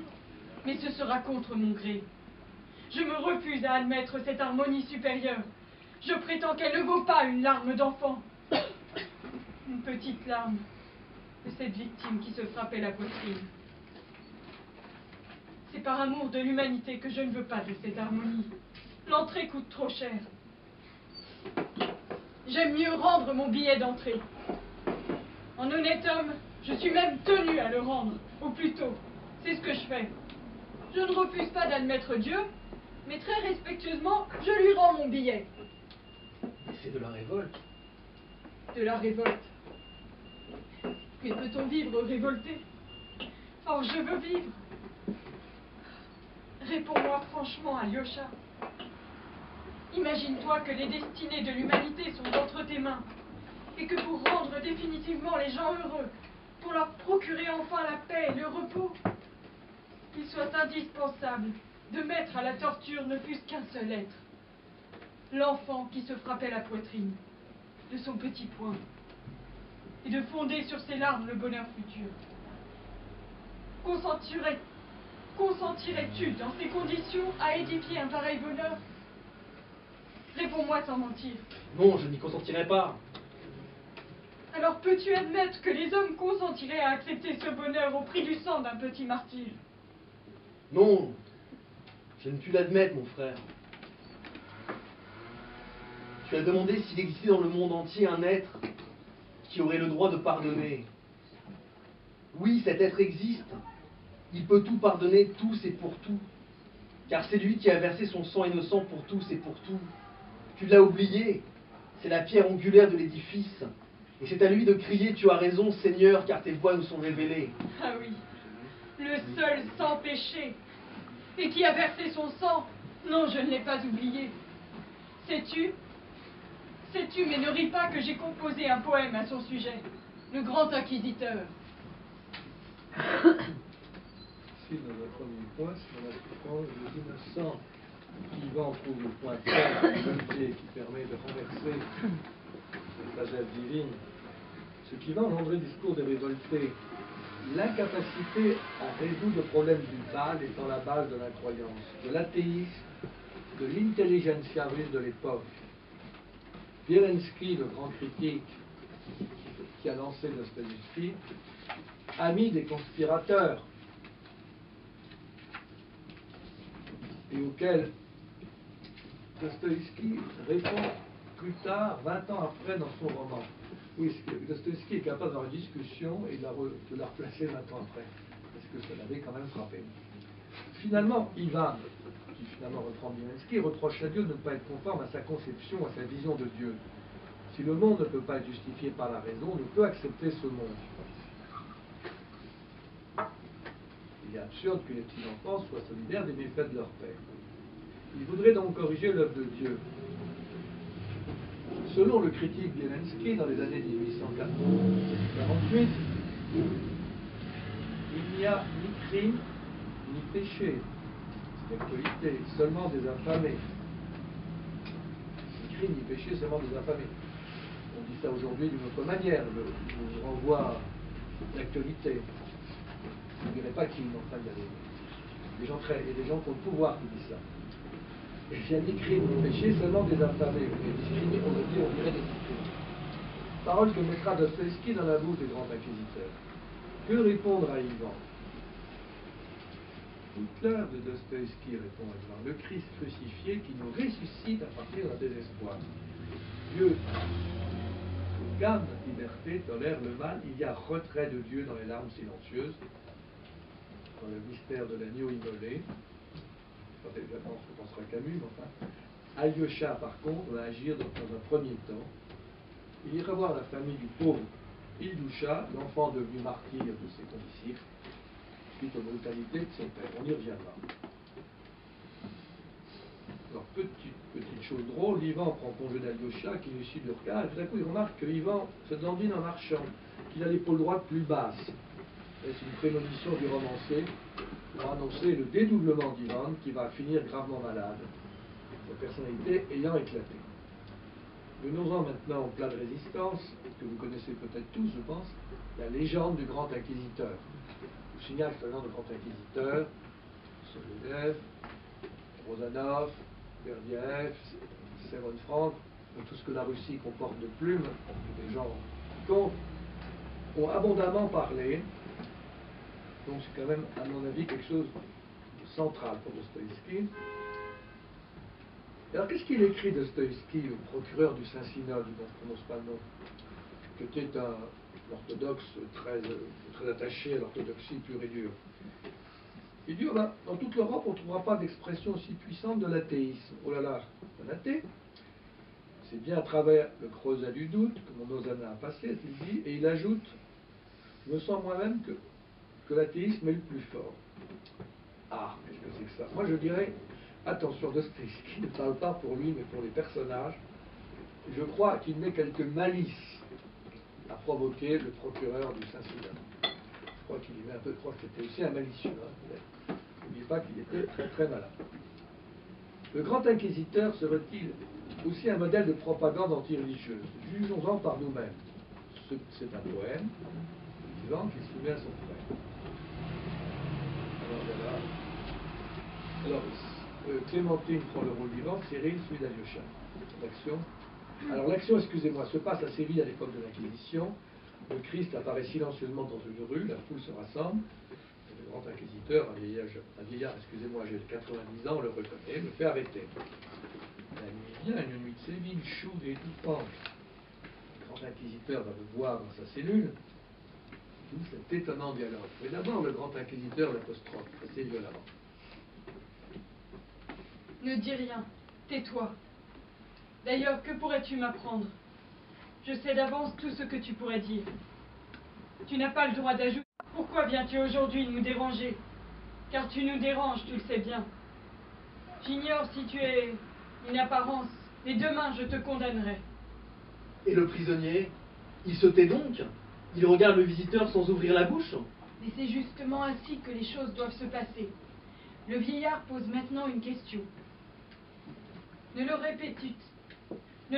mais ce sera contre mon gré. Je me refuse à admettre cette harmonie supérieure. Je prétends qu'elle ne vaut pas une larme d'enfant. Une petite larme de cette victime qui se frappait la poitrine. C'est par amour de l'humanité que je ne veux pas de cette harmonie. L'entrée coûte trop cher. J'aime mieux rendre mon billet d'entrée. En honnête homme, je suis même tenu à le rendre, au plus tôt. C'est ce que je fais. Je ne refuse pas d'admettre Dieu, mais très respectueusement, je lui rends mon billet. C'est de la révolte. De la révolte. Mais peut-on vivre révolté? Or, je veux vivre. Réponds-moi franchement, Alyosha. Imagine-toi que les destinées de l'humanité sont entre tes mains, et que pour rendre définitivement les gens heureux, pour leur procurer enfin la paix et le repos, il soit indispensable de mettre à la torture ne fût-ce qu'un seul être, l'enfant qui se frappait la poitrine de son petit poing, et de fonder sur ses larmes le bonheur futur. Consentirais-tu dans ces conditions à édifier un pareil bonheur? Réponds-moi sans mentir. Non, je n'y consentirai pas. Alors peux-tu admettre que les hommes consentiraient à accepter ce bonheur au prix du sang d'un petit martyr? Non, je ne puis l'admettre, mon frère. Tu as demandé s'il existait dans le monde entier un être qui aurait le droit de pardonner. Oui, cet être existe. Il peut tout pardonner, tous et pour tout. Car c'est lui qui a versé son sang innocent pour tous et pour tout. Tu l'as oublié. C'est la pierre angulaire de l'édifice. Et c'est à lui de crier « Tu as raison, Seigneur, car tes voies nous sont révélées. » Ah oui, le seul sans péché. Et qui a versé son sang? Non, je ne l'ai pas oublié. Sais-tu, mais ne ris pas que j'ai composé un poème à son sujet, le grand inquisiteur. Ici, dans le premier point, sur la souffrance des innocents, Ivan trouve le point faible qui permet de renverser la sagesse divine. Ce qui va dans le discours des révoltés, l'incapacité à résoudre le problème du mal étant la base de l'incroyance, de l'athéisme, de l'intelligentsia russe de l'époque. Bielenski, le grand critique qui a lancé Dostoïevski, ami des conspirateurs, et auquel Dostoïevski répond plus tard, 20 ans après, dans son roman. Oui, Dostoïevski est capable d'avoir une discussion et de la replacer 20 ans après, parce que ça l'avait quand même frappé. Finalement, Ivan, qui finalement reprend Bielenski, reproche à Dieu de ne pas être conforme à sa conception, à sa vision de Dieu. Si le monde ne peut pas être justifié par la raison, on ne peut accepter ce monde. Il est absurde que les petits-enfants soient solidaires des méfaits de leur père. Il voudrait donc corriger l'œuvre de Dieu. Selon le critique Bielenski, dans les années 1848, il n'y a ni crime, ni péché. C'est l'actualité, seulement des affamés. Ni crime, ni péché, seulement des affamés. On dit ça aujourd'hui d'une autre manière, je vous renvoie à l'actualité. Je ne dirais pas qui, mais enfin, il y a des gens qui ont le pouvoir qui disent ça. Et il n'y a ni crime ni péché, seulement des affamés. Et discriminés, on dirait des discriminés. Parole que mettra Dostoïevski dans la bouche des grands inquisiteurs. Que répondre à Ivan? Toute l'œuvre de Dostoïevski, répond Ivan, le Christ crucifié qui nous ressuscite à partir d'un désespoir. Dieu, gamme liberté, tolère le mal, il y a retrait de Dieu dans les larmes silencieuses, dans le mystère de l'agneau immolé. Évidemment, on pensera Camus, mais enfin. Alyosha, par contre, va agir dans un premier temps. Il ira voir la famille du pauvre Ilyusha, l'enfant devenu martyr de ses condisciples, suite aux brutalités de son père. On y reviendra. Alors, petite chose drôle, Ivan prend congé d'Alyosha, qui lui suit du regard, et tout à coup, il remarque que Ivan se dandine en marchant, qu'il a l'épaule droite plus basse. C'est une prémonition du romancier pour annoncer le dédoublement d'Ivan qui va finir gravement malade, sa personnalité ayant éclaté. Venons-en maintenant au plat de résistance, que vous connaissez peut-être tous, je pense, la légende du grand inquisiteur. Je vous signale que le nom du grand inquisiteur, Soledev, Rozanov, Berdyaev, Séron Franck, tout ce que la Russie comporte de plumes, des gens qui comptent, ont abondamment parlé. Donc c'est quand même, à mon avis, quelque chose de central pour Dostoïevski. Alors qu'est-ce qu'il écrit Dostoïevski, le procureur du Saint-Synode, dont je ne prononce pas le nom, qui était un orthodoxe très attaché à l'orthodoxie pure et dure? Il dit, oh ben, dans toute l'Europe, on ne trouvera pas d'expression aussi puissante de l'athéisme. Oh là là, un athée, c'est bien à travers le creuset du doute que mon osana a passé, il dit, et il ajoute, je me sens moi-même que l'athéisme est le plus fort. Ah, qu'est-ce que c'est que ça? Moi je dirais, attention, Dostoïevski ne parle pas pour lui, mais pour les personnages. Je crois qu'il met quelques malices à provoquer le procureur du Saint-Synode. Je crois qu'il y met un peu, je crois que c'était aussi un malicieux. Hein. N'oubliez pas qu'il était très très malin. Le grand inquisiteur serait-il aussi un modèle de propagande anti-religieuse? Jugeons-en par nous-mêmes. C'est un poème, Ivan qui se souvient à son frère. Alors, Clémentine prend le rôle d'Ivan, Cyril celui d'Alyosha. L'action. Alors l'action, excusez-moi, se passe à Séville à l'époque de l'Inquisition. Le Christ apparaît silencieusement dans une rue, la foule se rassemble. Le grand inquisiteur, un vieillard, excusez-moi, âgé de 90 ans, le reconnaît, le fait arrêter. La nuit vient, une nuit de Séville, chaude et étouffante. Le grand inquisiteur va le voir dans sa cellule. D'où cet étonnant dialogue. Mais d'abord, le grand inquisiteur l'apostrophe, assez violemment. Ne dis rien, tais-toi. D'ailleurs, que pourrais-tu m'apprendre? Je sais d'avance tout ce que tu pourrais dire. Tu n'as pas le droit d'ajouter. Pourquoi viens-tu aujourd'hui nous déranger? Car tu nous déranges, tu le sais bien. J'ignore si tu es une apparence, mais demain je te condamnerai. Et le prisonnier, il se tait donc? Il regarde le visiteur sans ouvrir la bouche? Mais c'est justement ainsi que les choses doivent se passer. Le vieillard pose maintenant une question. Ne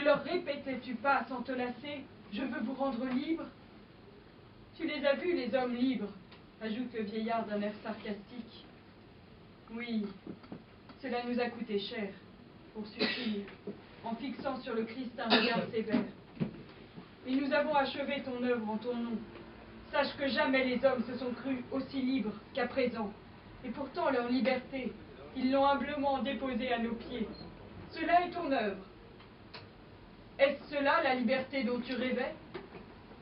leur répétais-tu pas sans te lasser, je veux vous rendre libre? Tu les as vus, les hommes libres, ajoute le vieillard d'un air sarcastique. Oui, cela nous a coûté cher, poursuit-il, en fixant sur le Christ un regard sévère. Mais nous avons achevé ton œuvre en ton nom. Sache que jamais les hommes se sont crus aussi libres qu'à présent, et pourtant leur liberté, ils l'ont humblement déposée à nos pieds. Cela est ton œuvre. Est-ce cela la liberté dont tu rêvais?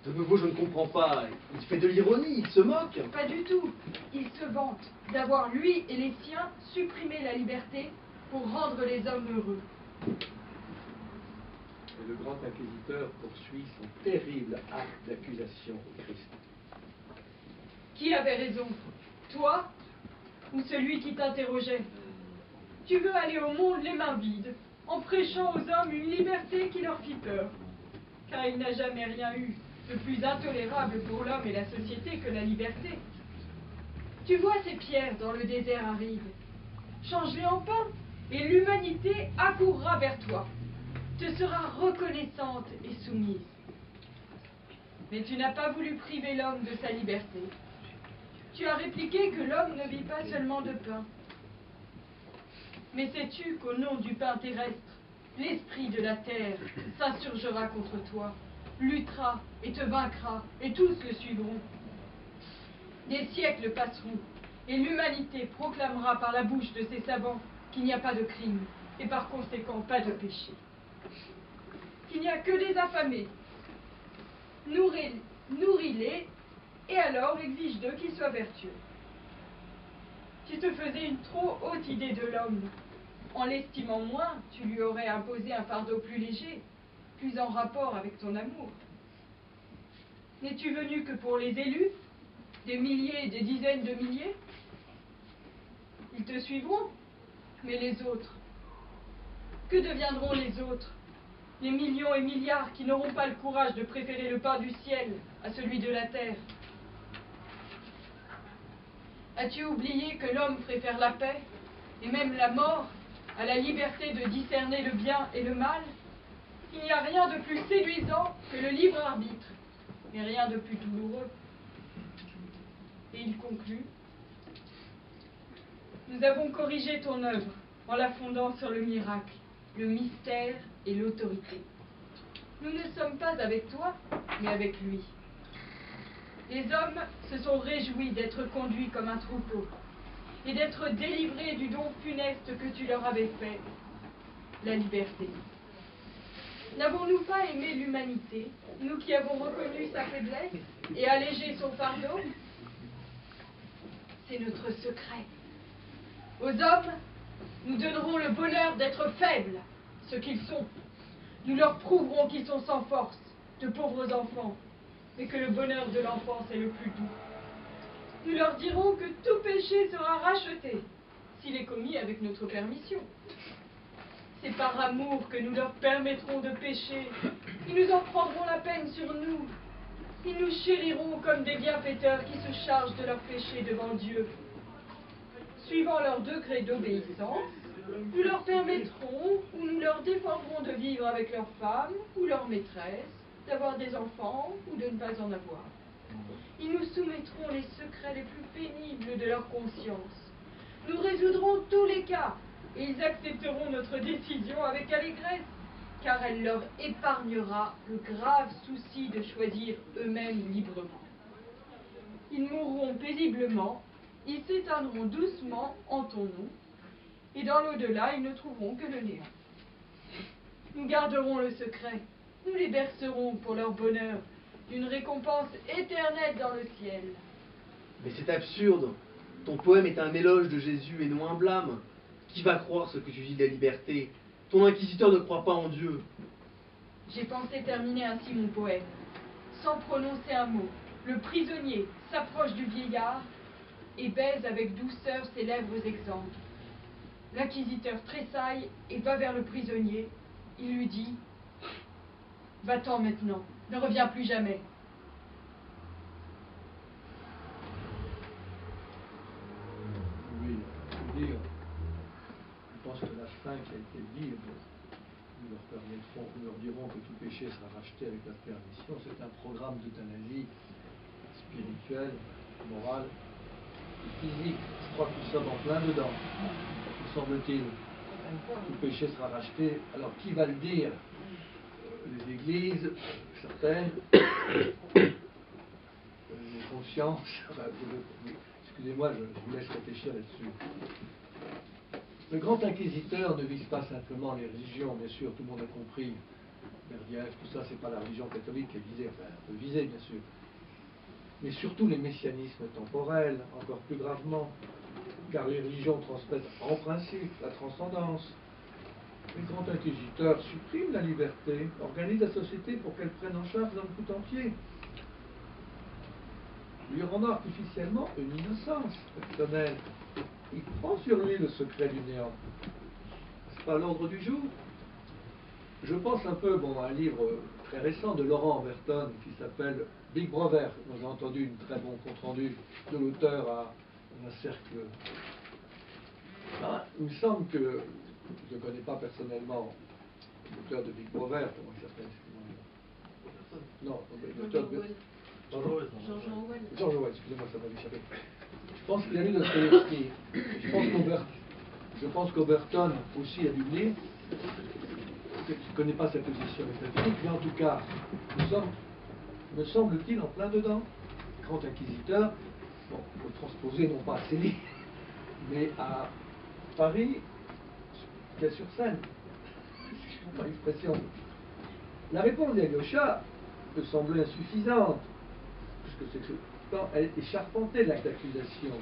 De nouveau, je ne comprends pas. Il fait de l'ironie, il se moque. Pas du tout. Il se vante d'avoir, lui et les siens, supprimé la liberté pour rendre les hommes heureux. Et le grand inquisiteur poursuit son terrible acte d'accusation au Christ. Qui avait raison? Toi ou celui qui t'interrogeait? Tu veux aller au monde les mains vides, en prêchant aux hommes une liberté qui leur fit peur, car il n'a jamais rien eu de plus intolérable pour l'homme et la société que la liberté. Tu vois ces pierres dans le désert aride. Change-les en pain, et l'humanité accourra vers toi, te sera reconnaissante et soumise. Mais tu n'as pas voulu priver l'homme de sa liberté. Tu as répliqué que l'homme ne vit pas seulement de pain. Mais sais-tu qu'au nom du pain terrestre, l'esprit de la terre s'insurgera contre toi, luttera et te vaincra, et tous le suivront. Des siècles passeront, et l'humanité proclamera par la bouche de ses savants qu'il n'y a pas de crime, et par conséquent pas de péché. Qu'il n'y a que des affamés. Nourris-les, et alors exige d'eux qu'ils soient vertueux. Tu te faisais une trop haute idée de l'homme. En l'estimant moins, tu lui aurais imposé un fardeau plus léger, plus en rapport avec ton amour. N'es-tu venu que pour les élus, des milliers et des dizaines de milliers? Ils te suivront, mais les autres? Que deviendront les autres? Les millions et milliards qui n'auront pas le courage de préférer le pain du ciel à celui de la terre? As-tu oublié que l'homme préfère la paix, et même la mort, à la liberté de discerner le bien et le mal? Il n'y a rien de plus séduisant que le libre arbitre, mais rien de plus douloureux. Et il conclut: nous avons corrigé ton œuvre en la fondant sur le miracle, le mystère et l'autorité. Nous ne sommes pas avec toi, mais avec lui. Les hommes se sont réjouis d'être conduits comme un troupeau et d'être délivrés du don funeste que tu leur avais fait, la liberté. N'avons-nous pas aimé l'humanité, nous qui avons reconnu sa faiblesse et allégé son fardeau? C'est notre secret. Aux hommes, nous donnerons le bonheur d'être faibles, ce qu'ils sont. Nous leur prouverons qu'ils sont sans force, de pauvres enfants, mais que le bonheur de l'enfance est le plus doux. Nous leur dirons que tout péché sera racheté, s'il est commis avec notre permission. C'est par amour que nous leur permettront de pécher. Ils nous en prendront la peine sur nous. Ils nous chériront comme des bienfaiteurs qui se chargent de leurs péchés devant Dieu. Suivant leur degré d'obéissance, nous leur permettrons ou nous leur défendrons de vivre avec leur femme ou leur maîtresse, d'avoir des enfants ou de ne pas en avoir. Ils nous soumettront les secrets les plus pénibles de leur conscience. Nous résoudrons tous les cas et ils accepteront notre décision avec allégresse, car elle leur épargnera le grave souci de choisir eux-mêmes librement. Ils mourront paisiblement, ils s'éteindront doucement en ton nom, et dans l'au-delà, ils ne trouveront que le néant. Nous garderons le secret, nous les bercerons pour leur bonheur, d'une récompense éternelle dans le ciel. Mais c'est absurde. Ton poème est un éloge de Jésus et non un blâme. Qui va croire ce que tu dis de la liberté? Ton inquisiteur ne croit pas en Dieu. J'ai pensé terminer ainsi mon poème. Sans prononcer un mot, le prisonnier s'approche du vieillard et baise avec douceur ses lèvres exsangues. L'inquisiteur tressaille et va vers le prisonnier. Il lui dit « Va-t'en maintenant, ne reviens plus jamais. » Oui, je veux dire, je pense que la fin qui a été libre, nous leur dirons que tout péché sera racheté avec la permission. C'est un programme d'euthanasie spirituelle, morale et physique. Je crois que nous sommes en plein dedans, me semble-t-il. Tout péché sera racheté. Alors qui va le dire? Les églises, certaines, les consciences. Excusez-moi, je vous laisse réfléchir là-dessus. Le grand inquisiteur ne vise pas simplement les religions, bien sûr, tout le monde a compris. Berdyaev, tout ça, c'est pas la religion catholique qui est visée, enfin, un peu visée, bien sûr. Mais surtout les messianismes temporels, encore plus gravement, car les religions transmettent en principe la transcendance. Le grand inquisiteur supprime la liberté, organise la société pour qu'elle prenne en charge l'homme tout entier, lui rendant artificiellement une innocence personnelle. Il prend sur lui le secret du néant. C'est pas l'ordre du jour. Je pense un peu à un livre très récent de Laurent Overton qui s'appelle Big Brother. On a entendu une très bon compte-rendu de l'auteur à un cercle. Il me semble que je ne connais pas personnellement l'auteur de Big Brother, comment il s'appelle? Non, l'auteur de... George Orwell. George Orwell, excusez-moi, ça m'a échappé. Je pense qu'il a lu Dostoïevski. Je pense qu'Oberton aussi a dû lire. Je ne connais pas sa position métaphysique, mais en tout cas, nous sommes, me semble-t-il, en plein dedans. Grand inquisiteur, bon, il faut le transposer non pas à Séville, mais à Paris, sur Seine. C'est une expression. La réponse d'Alyosha peut sembler insuffisante, puisque c'est que elle est charpentée de l'acte d'accusation.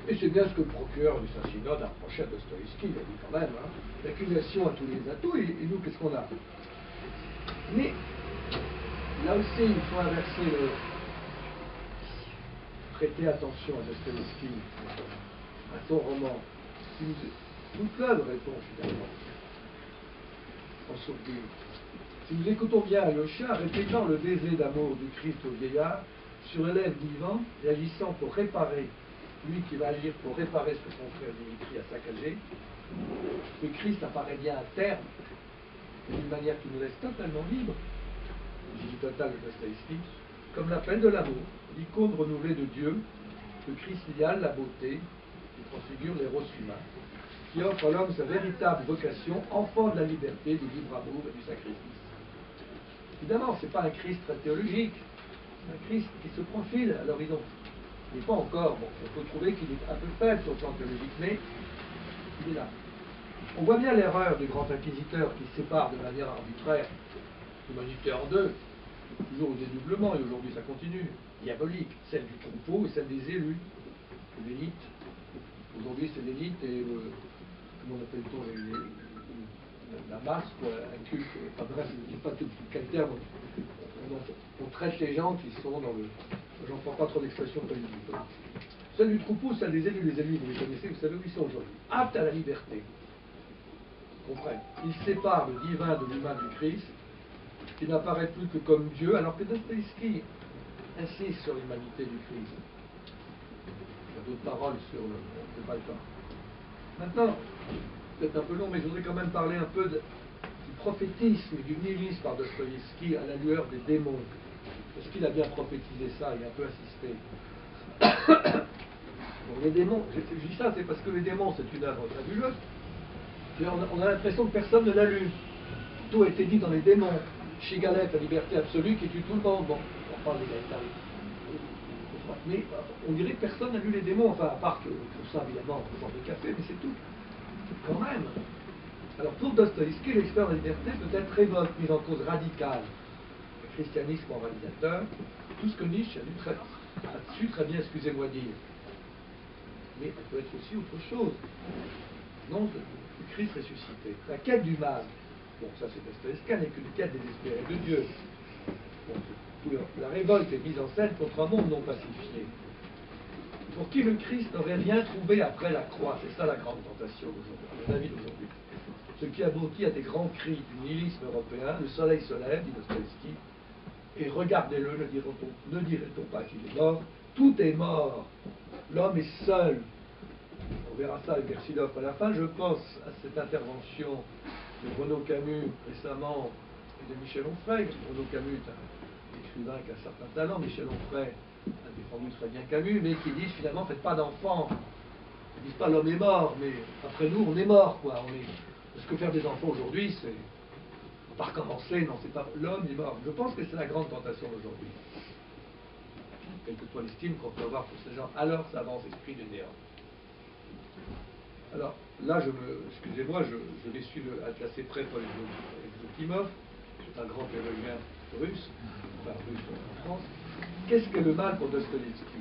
Et c'est bien ce que le procureur du Saint-Synode a reproché à Dostoïevski, il a dit quand même, hein, l'accusation a tous les atouts, et nous, qu'est-ce qu'on a? Mais, là aussi, il faut inverser le... Prêter attention à Dostoïevski, à son roman. Toute l'œuvre répond finalement, en sourdine. Si nous écoutons bien Alyosha, répétant le baiser d'amour du Christ au vieillard, sur l'élève vivant et agissant pour réparer, lui qui va agir pour réparer ce que son frère Dimitri a saccagé, le Christ apparaît bien à terme, d'une manière qui nous laisse totalement libres, génie total de Dostoïevski, comme l'appel de l'amour, l'icône renouvelée de Dieu, le Christ idéal, la beauté, qui transfigure l'éros humain, qui offre à l'homme sa véritable vocation, enfant de la liberté, du libre amour et du sacrifice. Évidemment, ce n'est pas un Christ très théologique, c'est un Christ qui se profile à l'horizon. Il n'est pas encore, bon, on peut trouver qu'il est un peu faible sur le plan théologique, mais il est là. On voit bien l'erreur du grand inquisiteur qui sépare de manière arbitraire l'humanité en deux, toujours au dédoublement, et aujourd'hui ça continue, diabolique, celle du troupeau et celle des élus, l'élite. Aujourd'hui c'est l'élite et comment appelle-t-on la masse, quoi, un culte, enfin bref, je ne dis pas tout quel terme, on traite les gens qui sont dans le... J'en prends pas trop d'expressions politiques. Celle du troupeau, celle des élus, les élus, vous les connaissez, vous savez où ils sont aujourd'hui. Aptes à la liberté. Comprenez. Ils séparent le divin de l'humain du Christ, qui n'apparaît plus que comme Dieu, alors que Dostoïevski insiste sur l'humanité du Christ. Il y a d'autres paroles sur le... On ne pas le temps. Maintenant, c'est un peu long, mais je voudrais quand même parler un peu du prophétisme et du nihilisme par Dostoïevski à la lueur des démons. Parce qu'il a bien prophétisé ça, il a un peu insisté. Bon, les démons, je dis ça, c'est parce que les démons, c'est une œuvre fabuleuse. On a l'impression que personne ne l'a lu. Tout a été dit dans les démons. Shigalef, la liberté absolue qui tue tout le monde. Bon, on parle d'égalitarisme. Mais on dirait que personne n'a lu les démons, enfin, à part que pour ça, évidemment, on boit de café, mais c'est tout. Quand même. Alors pour Dostoïevski, l'expert de la liberté peut être révolte, mise en cause radicale. Le christianisme moralisateur, tout ce que Nietzsche a su très bien, excusez-moi dire. Mais elle peut être aussi autre chose. Non, le Christ ressuscité. La quête du mal. Bon, ça c'est Dostoïevski, n'est qu'une quête désespérée de Dieu. Bon, la révolte est mise en scène contre un monde non pacifié, pour qui le Christ n'aurait rien trouvé après la croix. C'est ça la grande tentation d'aujourd'hui, à mon avis d'aujourd'hui. Ce qui aboutit à des grands cris du nihilisme européen. Le soleil se lève, dit Dostoïevski, et regardez-le, ne dirait-on pas qu'il est mort? Tout est mort. L'homme est seul. On verra ça avec Versilov à la fin. Je pense à cette intervention de Renaud Camus récemment et de Michel Onfray. Renaud Camus est un écrivain qui a un certain talent. Michel Onfray a défendu très bien Camus, mais qui disent finalement faites pas d'enfants. Ils disent pas l'homme est mort, mais après nous on est mort, quoi. Parce que faire des enfants aujourd'hui, c'est pas recommencer, non, c'est pas l'homme est mort. Je pense que c'est la grande tentation d'aujourd'hui. Quelle que soit l'estime qu'on peut avoir pour ces gens, alors ça avance esprit du néant. Alors là, excusez-moi, je vais suivre assez près Paul Exotimov, c'est un grand théologien russe, enfin russe en France. Qu'est-ce que le mal pour Dostoïevski?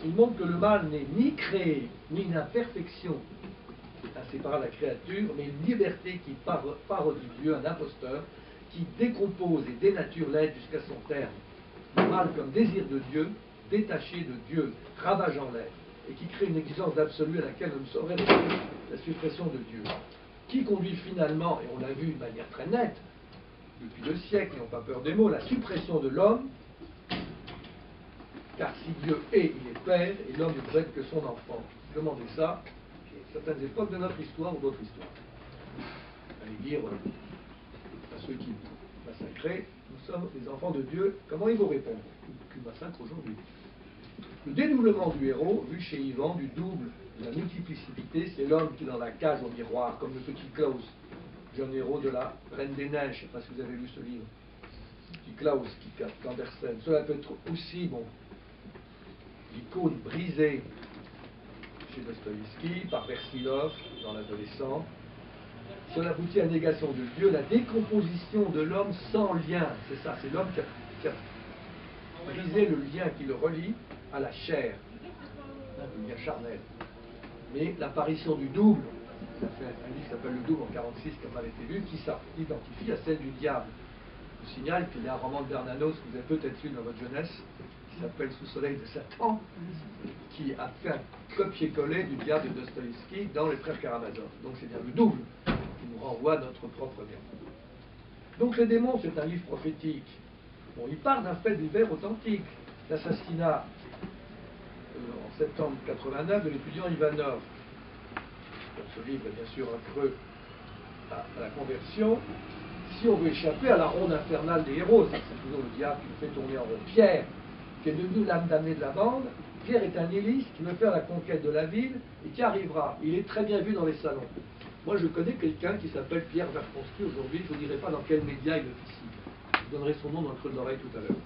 Il montre que le mal n'est ni créé, ni une imperfection assez par la créature, mais une liberté qui parodie Dieu, un imposteur, qui décompose et dénature l'être jusqu'à son terme. Le mal comme désir de Dieu, détaché de Dieu, ravageant l'être, et qui crée une exigence absolue à laquelle on ne saurait résoudre la suppression de Dieu, qui conduit finalement, et on l'a vu de manière très nette, depuis 2 siècles, n'ayons pas peur des mots, la suppression de l'homme, car si Dieu est, il est Père, et l'homme ne peut être que son enfant. Demandez ça à certaines époques de notre histoire ou d'autres histoires. Allez dire à ceux qui massacraient, nous sommes les enfants de Dieu, comment ils vont répondre? Qui massacrent aujourd'hui. Le dédoublement du héros, vu chez Ivan, du double, de la multiplicité, c'est l'homme qui est dans la cage au miroir, comme le petit Klaus, jeune héros de la Reine des Neiges. Je ne sais pas si vous avez lu ce livre. Petit Klaus qui capte Andersen. Cela peut être aussi, bon, l'icône brisée chez Dostoïevski, par Versilov, dans l'adolescent. Cela aboutit à la négation de Dieu, la décomposition de l'homme sans lien. C'est ça, c'est l'homme qui a brisé le lien qui le relie à la chair, le lien charnel. Mais l'apparition du double, il a fait un livre qui s'appelle Le Double en 1946, qui a mal été lu, qui s'identifie à celle du diable. Je vous signale qu'il y a un roman de Bernanos que vous avez peut-être lu dans votre jeunesse, qui s'appelle Sous soleil de Satan, qui a fait un copier-coller du diable de Dostoïevski dans Les Frères Karamazov. Donc c'est bien le double qui nous renvoie à notre propre lien. Donc Les démons, c'est un livre prophétique. Bon, il part d'un fait divers authentique, l'assassinat en septembre 89 de l'étudiant Ivanov. Dans ce livre, bien sûr, un creux à la conversion. Si on veut échapper à la ronde infernale des héros, c'est toujours le diable qui nous fait tourner en rond. Pierre, qui est devenu l'âme damnée de la bande, Pierre est un nihiliste qui veut faire la conquête de la ville et qui arrivera. Il est très bien vu dans les salons. Moi, je connais quelqu'un qui s'appelle Pierre Verponsky aujourd'hui. Je ne vous dirai pas dans quel média il officie. Je vous donnerai son nom dans le creux de l'oreille tout à l'heure.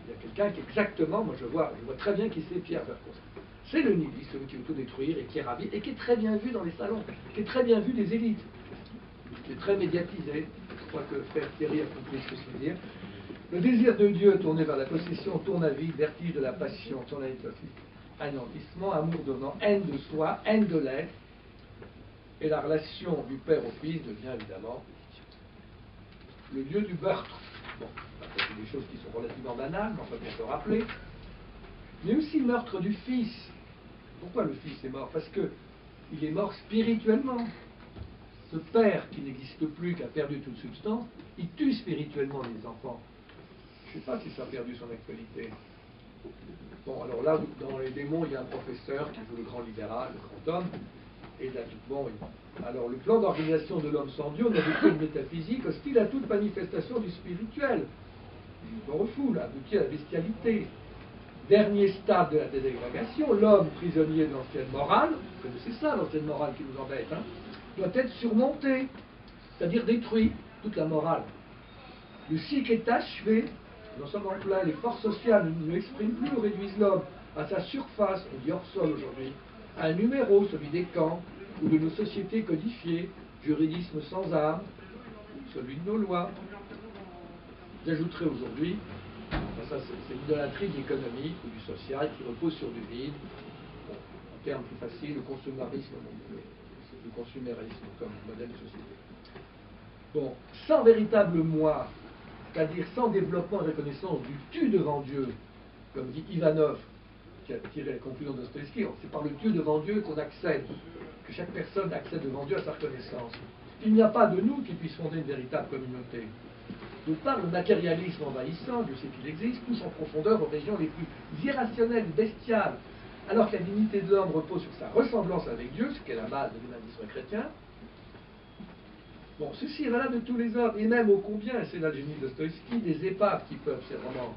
Il y a quelqu'un qui exactement, moi je vois très bien qui c'est Pierre Verponsky. C'est le nihiliste, celui qui veut tout détruire et qui est ravi, et qui est très bien vu dans les salons, qui est très bien vu des élites, qui est très médiatisé. Je crois que Frère Thierry a compris ce que je veux dire. Le désir de Dieu tourné vers la possession tourne à vide, vertige de la passion, tourne à anéantissement, amour devenant haine de soi, haine de l'être, et la relation du père au fils devient évidemment le lieu du meurtre. Bon, c'est des choses qui sont relativement banales, mais on peut bien se rappeler. Mais aussi le meurtre du fils. Pourquoi le fils est mort? Parce que il est mort spirituellement. Ce père qui n'existe plus, qui a perdu toute substance, il tue spirituellement les enfants. Je ne sais pas si ça a perdu son actualité. Bon, alors là, dans Les démons, il y a un professeur qui joue le grand libéral, le grand homme, et là, bon, alors le plan d'organisation de l'homme sans Dieu, on a vécu une métaphysique hostile à toute manifestation du spirituel. On refoule, aboutit à la bestialité. Dernier stade de la désagrégation, l'homme prisonnier de l'ancienne morale, vous connaissez ça, l'ancienne morale qui nous embête, hein, doit être surmonté, c'est-à-dire détruit, toute la morale. Le cycle est achevé, nous sommes en plein, les forces sociales ne l'expriment plus ou réduisent l'homme à sa surface, on dit hors sol aujourd'hui, à un numéro, celui des camps, ou de nos sociétés codifiées, juridisme sans âme, celui de nos lois. J'ajouterai aujourd'hui, ça c'est l'idolâtrie de l'économie ou du social qui repose sur du vide. Bon, en termes plus faciles, le consumérisme comme modèle de société. Bon, sans véritable moi, c'est-à-dire sans développement et reconnaissance du tu devant Dieu, comme dit Ivanov, qui a tiré la conclusion de Dostoïevski, c'est par le tu devant Dieu qu'on accède, que chaque personne accède devant Dieu à sa reconnaissance. Il n'y a pas de nous qui puisse fonder une véritable communauté. Donc par le matérialisme envahissant, Dieu sait qu'il existe, pousse en profondeur aux régions les plus irrationnelles, bestiales, alors que la dignité de l'homme repose sur sa ressemblance avec Dieu, ce qui est la base de l'humanisme chrétien. Bon, ceci est valable de tous les hommes, et même ô combien, c'est là le génie de Dostoïevski, des épaves qui peuvent ces romans,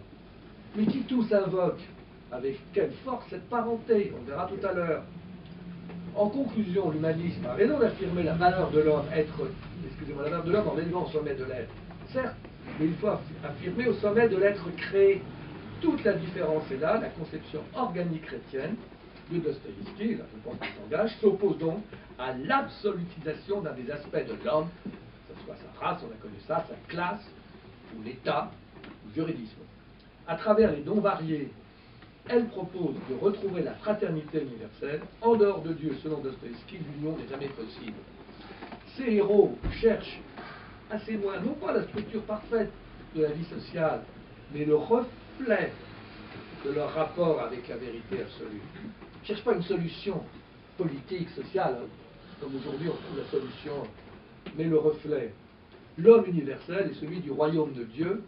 mais qui tous invoquent avec quelle force cette parenté, on verra tout à l'heure. En conclusion, l'humanisme a raison d'affirmer la valeur de l'homme, la valeur de l'homme en l'élevant au sommet de l'être. Certes, mais il faut affirmer au sommet de l'être créé. Toute la différence est là, la conception organique chrétienne de Dostoïevski, là je pense qu'il s'engage, s'oppose donc à l'absolutisation d'un des aspects de l'homme, que ce soit sa race, on a connu ça, sa classe, ou l'État, ou le juridisme. À travers les dons variés, elle propose de retrouver la fraternité universelle. En dehors de Dieu, selon Dostoïevski, l'union n'est jamais possible. Ces héros cherchent assez loin, non pas la structure parfaite de la vie sociale, mais le reflet de leur rapport avec la vérité absolue. Ils ne cherchent pas une solution politique, sociale, comme aujourd'hui on trouve la solution, mais le reflet. L'homme universel est celui du royaume de Dieu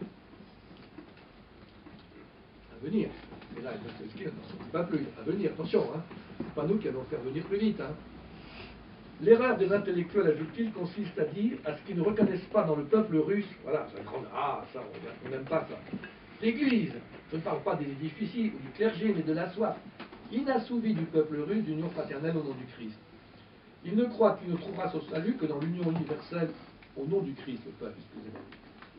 à venir. Et là, Dostoïevski n'en dit pas plus. À venir, attention, hein. C'est pas nous qui allons faire venir plus vite. Hein. L'erreur des intellectuels, ajoute-t-il, consiste à dire à ce qu'ils ne reconnaissent pas dans le peuple russe, voilà, c'est un grand... Ah, ça, on n'aime pas ça. L'Église, je ne parle pas des édifices ou du clergé, mais de la soif inassouvie du peuple russe d'union fraternelle au nom du Christ. Il ne croit qu'il ne trouvera son salut que dans l'union universelle au nom du Christ, le peuple, excusez-moi.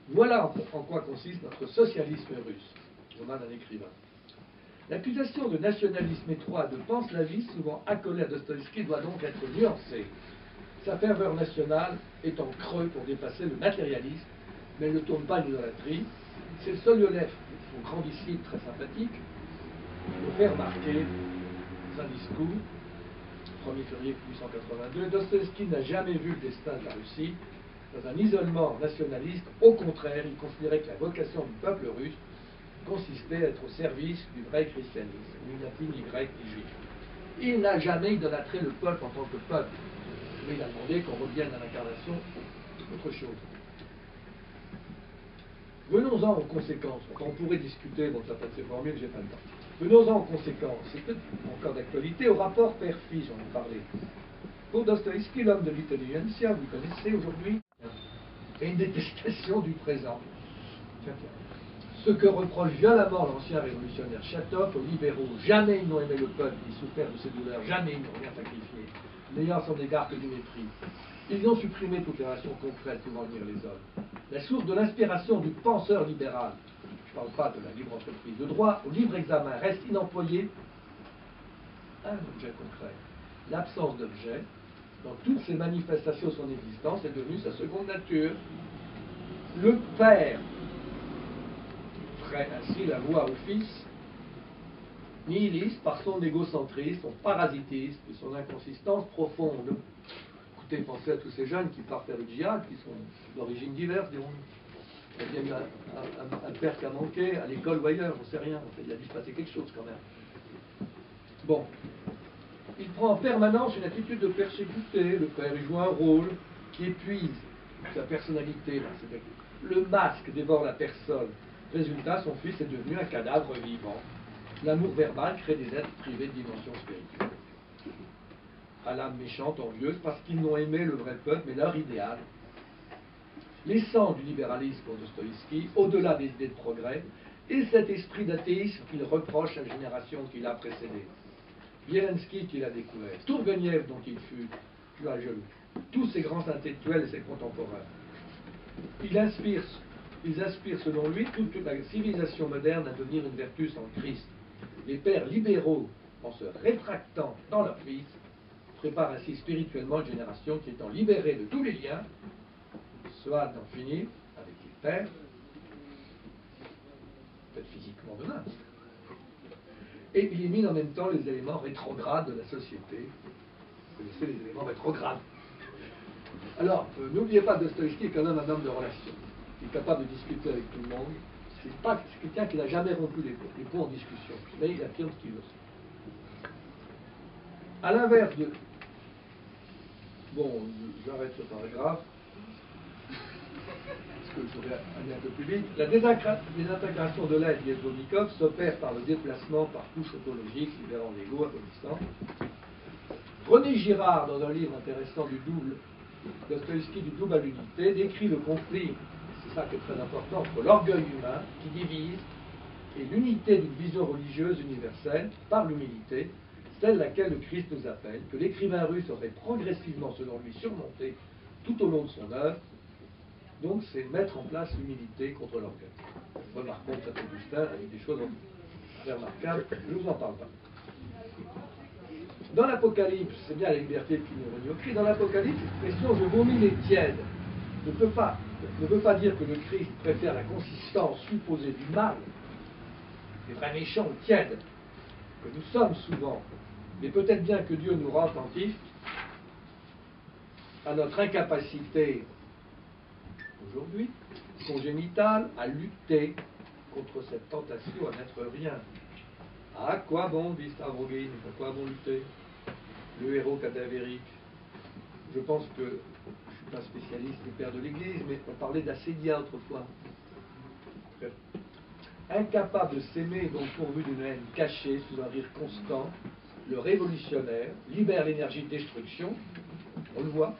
Voilà en quoi consiste notre socialisme russe, roman d'un écrivain. L'accusation de nationalisme étroit, de pense-la-vie, souvent accolée à Dostoïevski, doit donc être nuancée. Sa ferveur nationale est en creux pour dépasser le matérialisme, mais elle ne tourne pas l'idolâtrie. C'est Soloviev, son grand disciple très sympathique, le fait remarquer dans un discours, 1er février 1882, Dostoïevski n'a jamais vu le destin de la Russie dans un isolement nationaliste. Au contraire, il considérait que la vocation du peuple russe consistait à être au service du vrai christianisme, ni latin, ni grec, ni juif. Il n'a jamais idolâtré le peuple en tant que peuple, mais il a demandé qu'on revienne à l'incarnation autre chose. Venons-en aux conséquences. On pourrait discuter, bon, ça peut être formules, j'ai pas le temps. Venons-en aux conséquences. C'est peut-être encore d'actualité, au rapport père-fils, j'en ai parlé. Pour Dostoïevski, l'homme de l'intelligentsia, vous connaissez aujourd'hui, et une détestation du présent. Ce que reproche violemment l'ancien révolutionnaire Chatov aux libéraux, jamais ils n'ont aimé le peuple, ni souffert de ses douleurs, jamais ils n'ont rien sacrifié, n'ayant à son égard que du mépris. Ils ont supprimé toutes les relations concrètes pouvant unir les hommes. La source de l'inspiration du penseur libéral, je ne parle pas de la libre entreprise, le droit au libre examen reste inemployé. Un objet concret. L'absence d'objet, dans toutes ses manifestations de son existence, est devenue sa seconde nature. Le père ferait ainsi la voix au fils, nihiliste par son égocentrisme, son parasitisme et son inconsistance profonde. Écoutez, pensez à tous ces jeunes qui partent vers le djihad, qui sont d'origine diverse, dirons-nous. Il y a eu un père qui a manqué, à l'école ou ailleurs, on ne sait rien. Il a dû se passer quelque chose quand même. Bon. Il prend en permanence une attitude de persécuté. Le père, il joue un rôle qui épuise sa personnalité. Le masque dévore la personne. Résultat, son fils est devenu un cadavre vivant. L'amour verbal crée des êtres privés de dimension spirituelle. À l'âme méchante, envieuse, parce qu'ils n'ont aimé le vrai peuple, mais leur idéal. L'essence du libéralisme pour Dostoïevski, au-delà des idées de progrès, et cet esprit d'athéisme qu'il reproche à la génération qui l'a précédé. Bielenski qui l'a découvert, Tourgueniev dont il fut plus jaloux, tous ces grands intellectuels et ses contemporains. Ils aspirent selon lui toute la civilisation moderne à devenir une vertu en Christ. Les pères libéraux, en se rétractant dans leur fils, préparent ainsi spirituellement une génération qui étant libérée de tous les liens, soit d'en finir avec les pères, peut-être physiquement demain, et élimine en même temps les éléments rétrogrades de la société. Vous connaissez les éléments rétrogrades. Alors, n'oubliez pas Dostoïevski est quand même un homme de relations. Il est capable de discuter avec tout le monde. C'est quelqu'un qui n'a jamais rompu les ponts en discussion. Mais il affirme ce qu'il veut. À l'inverse de... Bon, j'arrête ce paragraphe. Parce que je voudrais aller un peu plus vite. La désintégration de l'aide Liesovnikov s'opère par le déplacement par couche autologique, libérant l'ego, abolissant. René Girard, dans un livre intéressant du double, Dostoïevski du double à l'unité, décrit le conflit, c'est ça qui est très important, entre l'orgueil humain qui divise et l'unité d'une vision religieuse universelle par l'humilité, celle laquelle le Christ nous appelle, que l'écrivain russe aurait progressivement, selon lui, surmonté tout au long de son œuvre. Donc c'est mettre en place l'humilité contre l'orgueil. Remarquons Saint Augustin avec des choses très remarquables, je ne vous en parle pas. Dans l'Apocalypse, c'est bien la liberté qui nous renie au dans l'Apocalypse, l'expression « je vomis les tièdes » ne veut pas dire que le Christ préfère la consistance supposée du mal, des vrais méchants tièdes, que nous sommes souvent, mais peut-être bien que Dieu nous rend attentifs à notre incapacité, aujourd'hui, congénitale, à lutter contre cette tentation à n'être rien. À quoi bon, dit Stavroguine, à quoi bon lutter? Le héros cadavérique. Je pense que, je ne suis pas spécialiste des pères de l'Église, mais on parlait d'assédia autrefois. Incapable de s'aimer, donc pourvu d'une haine cachée sous un rire constant, le révolutionnaire libère l'énergie de destruction, on le voit,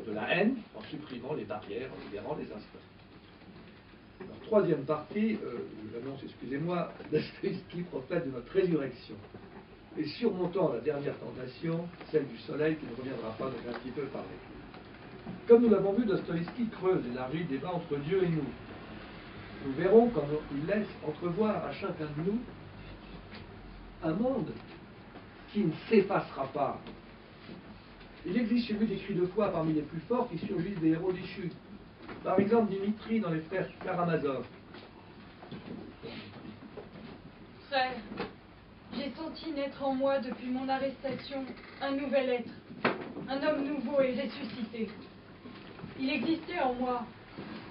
de la haine en supprimant les barrières, en libérant les instants. Alors, troisième partie, j'annonce, excusez-moi, Dostoïevski, prophète de notre résurrection. Et surmontant la dernière tentation, celle du soleil qui ne reviendra pas, dont j'ai un petit peu parlé. Comme nous l'avons vu, Dostoïevski creuse et élargit le débat entre Dieu et nous. Nous verrons comment il laisse entrevoir à chacun de nous un monde qui ne s'effacera pas. Il existe chez lui des cris de foi parmi les plus forts qui surgissent des héros déchus. Par exemple, Dimitri dans les frères Karamazov. Frère, j'ai senti naître en moi depuis mon arrestation un nouvel être, un homme nouveau et ressuscité. Il existait en moi,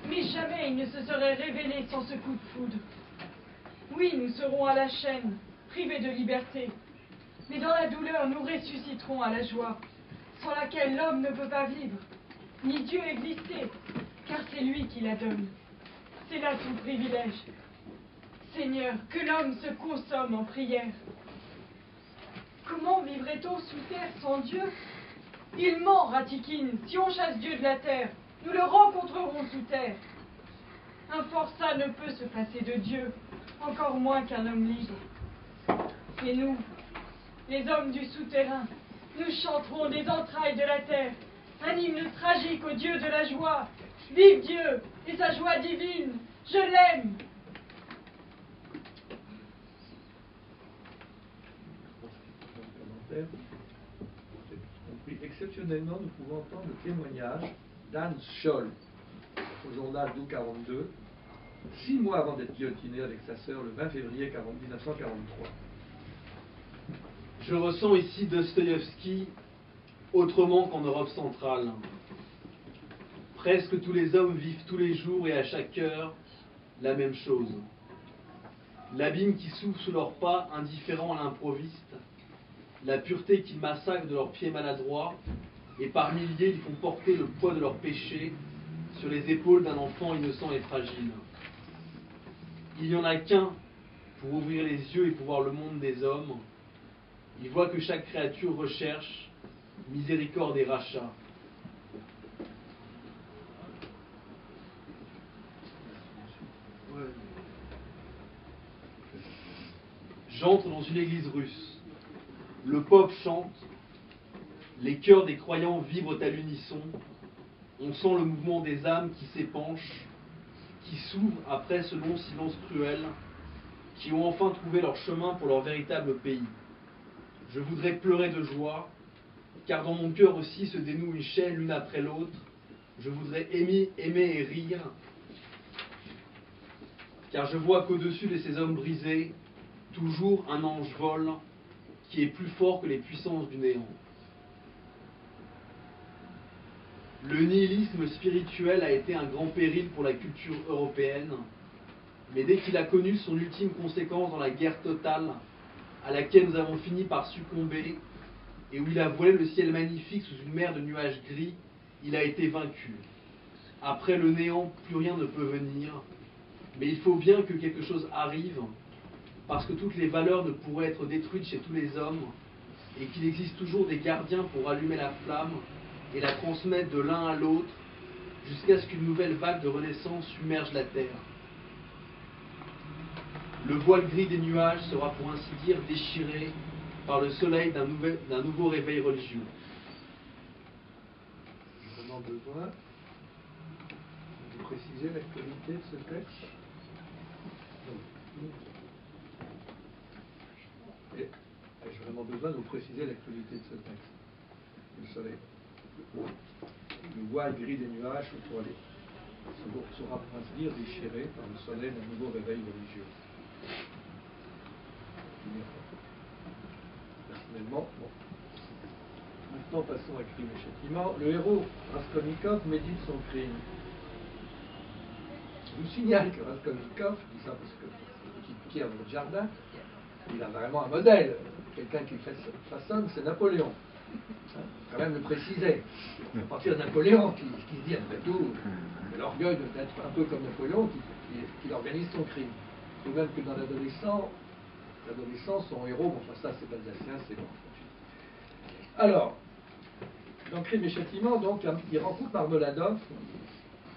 mais jamais il ne se serait révélé sans ce coup de foudre. Oui, nous serons à la chaîne, privés de liberté, mais dans la douleur nous ressusciterons à la joie, sans laquelle l'homme ne peut pas vivre, ni Dieu exister, car c'est lui qui la donne. C'est là son privilège. Seigneur, que l'homme se consomme en prière. Comment vivrait-on sous terre sans Dieu? Il ment, Ratikine. Si on chasse Dieu de la terre, nous le rencontrerons sous terre. Un forçat ne peut se passer de Dieu, encore moins qu'un homme libre. Et nous, les hommes du souterrain, nous chanterons des entrailles de la terre un hymne tragique au Dieu de la joie. Vive Dieu et sa joie divine, je l'aime. Exceptionnellement, nous pouvons entendre le témoignage d'Anne Scholl au journal d'Août 42, 6 mois avant d'être guillotiné avec sa sœur le 20 février 1943. Je ressens ici Dostoïevski autrement qu'en Europe centrale. Presque tous les hommes vivent tous les jours et à chaque heure la même chose. L'abîme qui s'ouvre sous leurs pas, indifférent à l'improviste, la pureté qu'ils massacrent de leurs pieds maladroits, et par milliers ils font porter le poids de leurs péchés sur les épaules d'un enfant innocent et fragile. Il n'y en a qu'un pour ouvrir les yeux et pour voir le monde des hommes. Il voit que chaque créature recherche miséricorde et rachat. J'entre dans une église russe. Le peuple chante, les cœurs des croyants vibrent à l'unisson, on sent le mouvement des âmes qui s'épanchent, qui s'ouvrent après ce long silence cruel, qui ont enfin trouvé leur chemin pour leur véritable pays. Je voudrais pleurer de joie, car dans mon cœur aussi se dénoue une chaîne l'une après l'autre. Je voudrais aimer et rire, car je vois qu'au-dessus de ces hommes brisés, toujours un ange vole, qui est plus fort que les puissances du néant. Le nihilisme spirituel a été un grand péril pour la culture européenne, mais dès qu'il a connu son ultime conséquence dans la guerre totale, à laquelle nous avons fini par succomber, et où il a voilé le ciel magnifique sous une mer de nuages gris, il a été vaincu. Après le néant, plus rien ne peut venir, mais il faut bien que quelque chose arrive, parce que toutes les valeurs ne pourraient être détruites chez tous les hommes, et qu'il existe toujours des gardiens pour allumer la flamme et la transmettre de l'un à l'autre, jusqu'à ce qu'une nouvelle vague de renaissance submerge la terre. Le voile gris des nuages sera pour ainsi dire déchiré par le soleil d'un nouveau réveil religieux. J'ai vraiment besoin de préciser l'actualité de ce texte. Et j'ai vraiment besoin de vous préciser l'actualité de ce texte. Le soleil. Le voile gris des nuages sera pour ainsi dire déchiré par le soleil d'un nouveau réveil religieux. Personnellement, bon. Maintenant, passons à Crime et Châtiment. Le héros, Raskolnikov, médite son crime. Je vous signale que Raskolnikov, je dis ça parce que c'est une petite pierre dans votre jardin, il a vraiment un modèle. Quelqu'un qui façonne, c'est Napoléon. Quand même le préciser. C'est à partir de Napoléon qui se dit, après tout, l'orgueil d'être un peu comme Napoléon, qui organise son crime. Je trouve même que dans l'adolescence, son héros, bon, enfin ça c'est Balzacien, c'est bon. Alors, dans Crime et Châtiment, donc, il rencontre Marmeladov,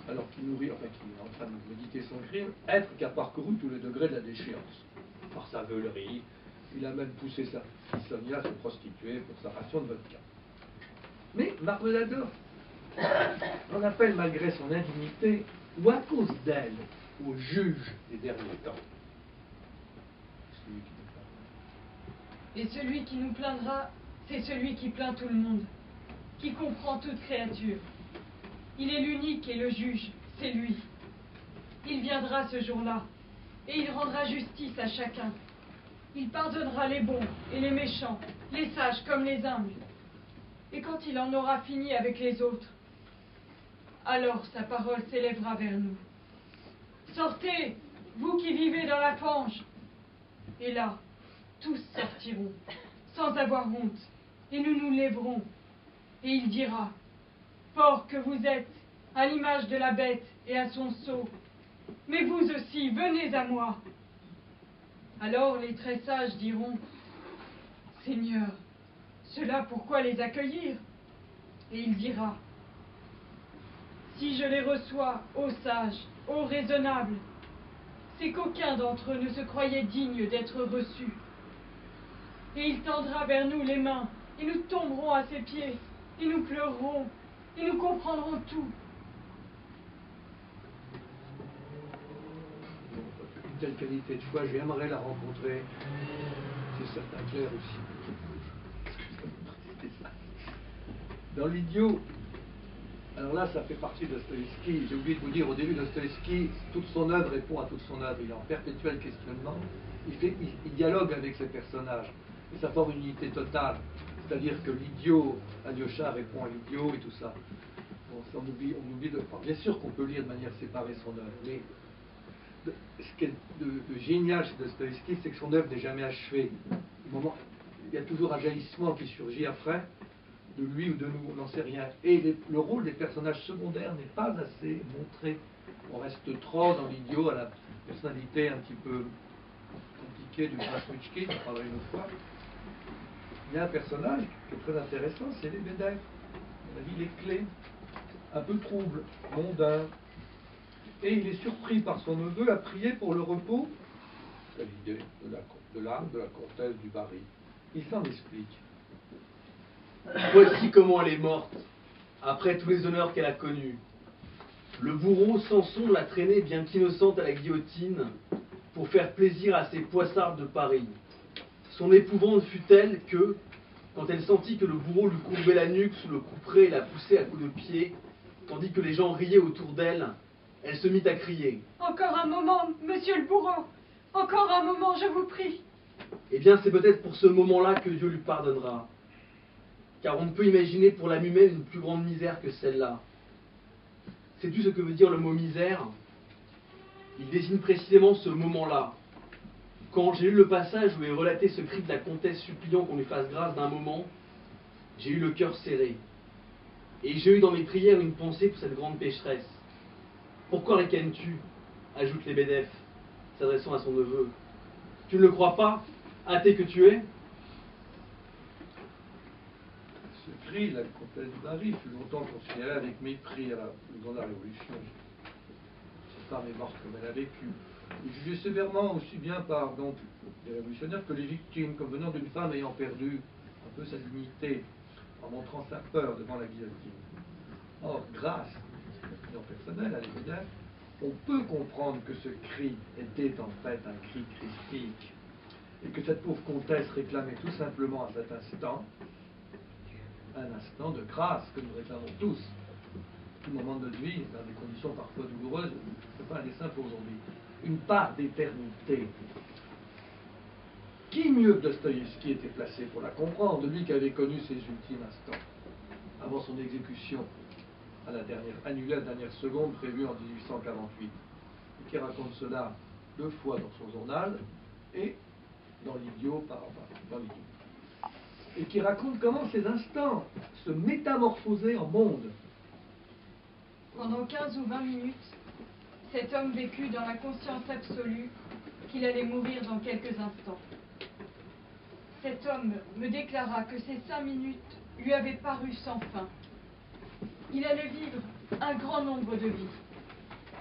alors qu'il nourrit, enfin qu'il est en train de méditer son crime, être qui a parcouru tous les degrés de la déchéance. Par sa veulerie, il a même poussé sa fille Sonia à se prostituer pour sa ration de vodka. Mais Marmeladov en appelle malgré son indignité, ou à cause d'elle, au juge des derniers temps. Et celui qui nous plaindra, c'est celui qui plaint tout le monde, qui comprend toute créature. Il est l'unique et le juge, c'est lui. Il viendra ce jour-là, et il rendra justice à chacun. Il pardonnera les bons et les méchants, les sages comme les humbles. Et quand il en aura fini avec les autres, alors sa parole s'élèvera vers nous. Sortez, vous qui vivez dans la fange. Et là, tous sortiront, sans avoir honte, et nous nous lèverons. Et il dira, porcs que vous êtes, à l'image de la bête et à son sceau, mais vous aussi, venez à moi. Alors les très sages diront, Seigneur, cela pourquoi les accueillir? Et il dira, si je les reçois, ô sages, ô raisonnables, c'est qu'aucun d'entre eux ne se croyait digne d'être reçu. Et il tendra vers nous les mains, et nous tomberons à ses pieds, et nous pleurerons, et nous comprendrons tout. Une telle qualité de foi, j'aimerais la rencontrer. C'est certain Claire aussi. Dans l'idiot, alors là, ça fait partie de Dostoïevski. J'ai oublié de vous dire, au début, Dostoïevski, toute son œuvre répond à toute son œuvre. Il est en perpétuel questionnement. Il dialogue avec ses personnages. Et ça forme une unité totale. C'est-à-dire que l'idiot, Alyosha répond à l'idiot et tout ça. Bon, ça on oublie de... Enfin, bien sûr qu'on peut lire de manière séparée son œuvre, mais ce qui est de génial chez Dostoïevski, c'est que son œuvre n'est jamais achevée. Il y a toujours un jaillissement qui surgit après, de lui ou de nous, on n'en sait rien. Et le rôle des personnages secondaires n'est pas assez montré. On reste trop dans l'idiot, à la personnalité un petit peu compliquée de Krasnouchki, on parlera une autre fois. Il y a un personnage qui est très intéressant, c'est Lebedev. On a dit les clés, un peu trouble, mondain. Et il est surpris par son neveu à prier pour le repos, c'est l'idée de l'âme de la comtesse du Barry. Il s'en explique. Voici comment elle est morte, après tous les honneurs qu'elle a connus. Le bourreau Samson l'a traînée bien qu'innocente à la guillotine pour faire plaisir à ses poissards de Paris. Son épouvante fut telle que, quand elle sentit que le bourreau lui courbait la nuque sous le couperet et la poussait à coups de pied, tandis que les gens riaient autour d'elle, elle se mit à crier. Encore un moment, monsieur le bourreau, encore un moment, je vous prie. Eh bien, c'est peut-être pour ce moment-là que Dieu lui pardonnera. Car on ne peut imaginer pour l'âme humaine une plus grande misère que celle-là. Sais-tu ce que veut dire le mot misère? Il désigne précisément ce moment-là. Quand j'ai lu le passage où est relaté ce cri de la comtesse suppliant qu'on lui fasse grâce d'un moment, j'ai eu le cœur serré. Et j'ai eu dans mes prières une pensée pour cette grande pécheresse. Pourquoi ricanes-tu? Ajoute les Bédef, s'adressant à son neveu. Tu ne le crois pas, athée que tu es? Ce cri, la comtesse du Barry, fut longtemps considéré avec mépris dans la Révolution. Cette femme est morte comme elle a vécu. Et jugée sévèrement aussi bien par donc, les révolutionnaires que les victimes, comme venant d'une femme ayant perdu un peu sa dignité, en montrant sa peur devant la guillotine. Or, grâce à l'opinion personnelle, à l'évidence, on peut comprendre que ce cri était en fait un cri christique, et que cette pauvre comtesse réclamait tout simplement à cet instant, un instant de grâce que nous réclamons tous. Tout moment de notre vie, dans des conditions parfois douloureuses, ce n'est pas un dessein pour aujourd'hui. Une part d'éternité. Qui mieux que Dostoïevski était placé pour la comprendre, lui qui avait connu ses ultimes instants, avant son exécution, annulée à la dernière seconde, prévue en 1848, et qui raconte cela 2 fois dans son journal, et dans l'Idiot, dans l'Idiot. Et qui raconte comment ces instants se métamorphosaient en monde. Pendant 15 ou 20 minutes, cet homme vécut dans la conscience absolue qu'il allait mourir dans quelques instants. Cet homme me déclara que ces 5 minutes lui avaient paru sans fin. Il allait vivre un grand nombre de vies.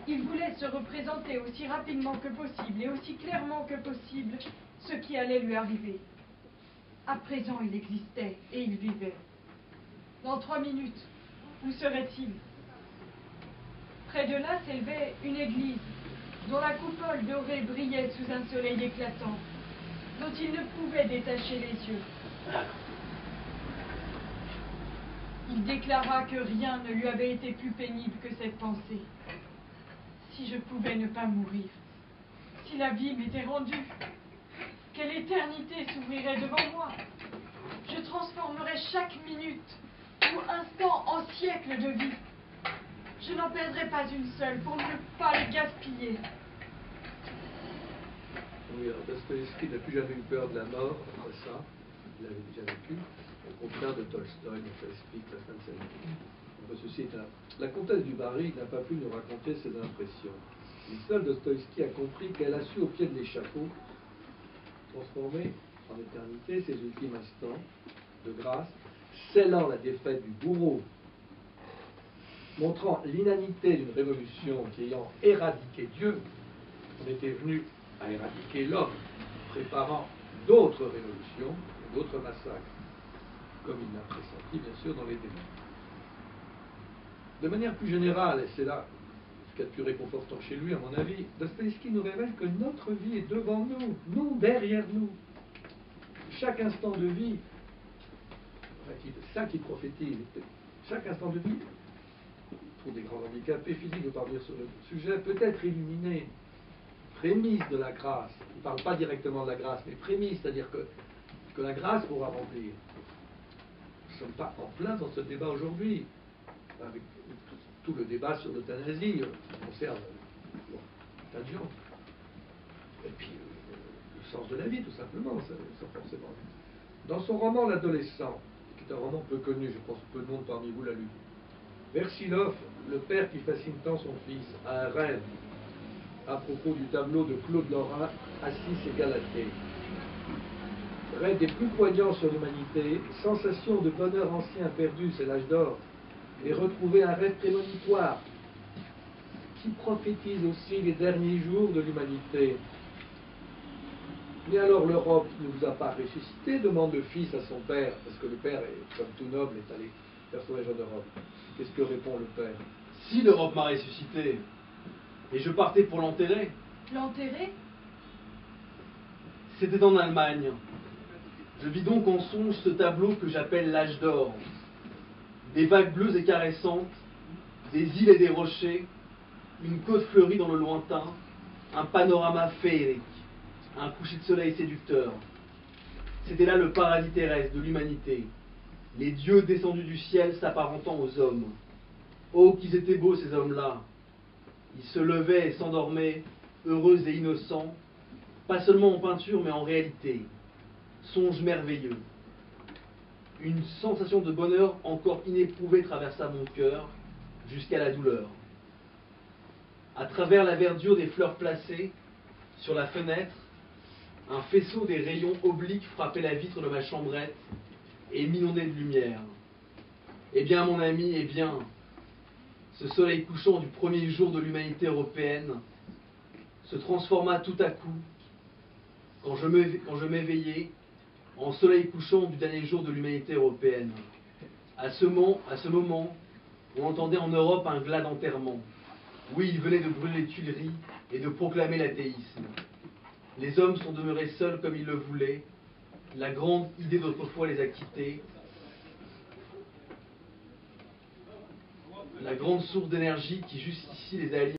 Il voulait se représenter aussi rapidement que possible et aussi clairement que possible ce qui allait lui arriver. À présent, il existait et il vivait. Dans 3 minutes, où serait-il? Près de là s'élevait une église, dont la coupole dorée brillait sous un soleil éclatant, dont il ne pouvait détacher les yeux. Il déclara que rien ne lui avait été plus pénible que cette pensée. Si je pouvais ne pas mourir, si la vie m'était rendue, quelle éternité s'ouvrirait devant moi! Je transformerais chaque minute ou instant en siècle de vie. Je n'en perdrais pas une seule pour ne pas les gaspiller. Oui, alors Dostoïevski n'a plus jamais eu peur de la mort après ça. Il l'avait déjà vécu. Au contraire de Tolstoï, dont ça explique la fin de sa vie. Enfin, ceci est la comtesse du Barry n'a pas pu nous raconter ses impressions. Mais seul Dostoïevski a compris qu'elle a su, au pied de l'échafaud, transformer en éternité ses ultimes instants de grâce, scellant la défaite du bourreau, montrant l'inanité d'une révolution qui, ayant éradiqué Dieu, on était venu à éradiquer l'homme, préparant d'autres révolutions, d'autres massacres, comme il l'a pressenti, bien sûr, dans les démons. De manière plus générale, et c'est là ce qu'il y a de plus réconfortant chez lui, à mon avis, Dostoïevski nous révèle que notre vie est devant nous, nous derrière nous. Chaque instant de vie, c'est ça qui prophétise, chaque instant de vie, pour des grands handicapés physiques de parvenir sur le sujet, peut être illuminé, prémisse de la grâce. Il ne parle pas directement de la grâce, mais prémisse, c'est-à-dire que la grâce pourra remplir. Nous ne sommes pas en plein dans ce débat aujourd'hui, avec tout le débat sur l'euthanasie qui concerne tas de gens. Et puis le sens de la vie, tout simplement, ça forcément. Dans son roman L'Adolescent, qui est un roman peu connu, je pense que peu de monde parmi vous l'a lu, Versilov, le père qui fascine tant son fils, a un rêve à propos du tableau de Claude Lorrain, Assis et Galatée. Rêve des plus poignants sur l'humanité, sensation de bonheur ancien perdu, c'est l'âge d'or, et retrouver un rêve prémonitoire qui prophétise aussi les derniers jours de l'humanité. Mais alors l'Europe ne vous a pas ressuscité, demande le fils à son père, parce que le père, comme tout noble, est allé faire son voyage en Europe. Qu'est-ce que répond le père? Si l'Europe m'a ressuscité, et je partais pour l'enterrer. L'enterrer? C'était en Allemagne. Je vis donc en songe ce tableau que j'appelle l'âge d'or. Des vagues bleues et caressantes, des îles et des rochers, une côte fleurie dans le lointain, un panorama féerique, un coucher de soleil séducteur. C'était là le paradis terrestre de l'humanité, les dieux descendus du ciel s'apparentant aux hommes. Oh, qu'ils étaient beaux ces hommes-là! Ils se levaient et s'endormaient, heureux et innocents, pas seulement en peinture, mais en réalité. Songe merveilleux. Une sensation de bonheur encore inéprouvée traversa mon cœur, jusqu'à la douleur. À travers la verdure des fleurs placées, sur la fenêtre, un faisceau des rayons obliques frappait la vitre de ma chambrette et m'inondait de lumière. Eh bien, mon ami, eh bien, ce soleil couchant du premier jour de l'humanité européenne se transforma tout à coup, quand je m'éveillai, en soleil couchant du dernier jour de l'humanité européenne. À ce moment, on entendait en Europe un glas d'enterrement. Oui, il venait de brûler les Tuileries et de proclamer l'athéisme. Les hommes sont demeurés seuls comme ils le voulaient. La grande idée d'autrefois les a quittés. La grande source d'énergie qui jusqu'ici les a alimentés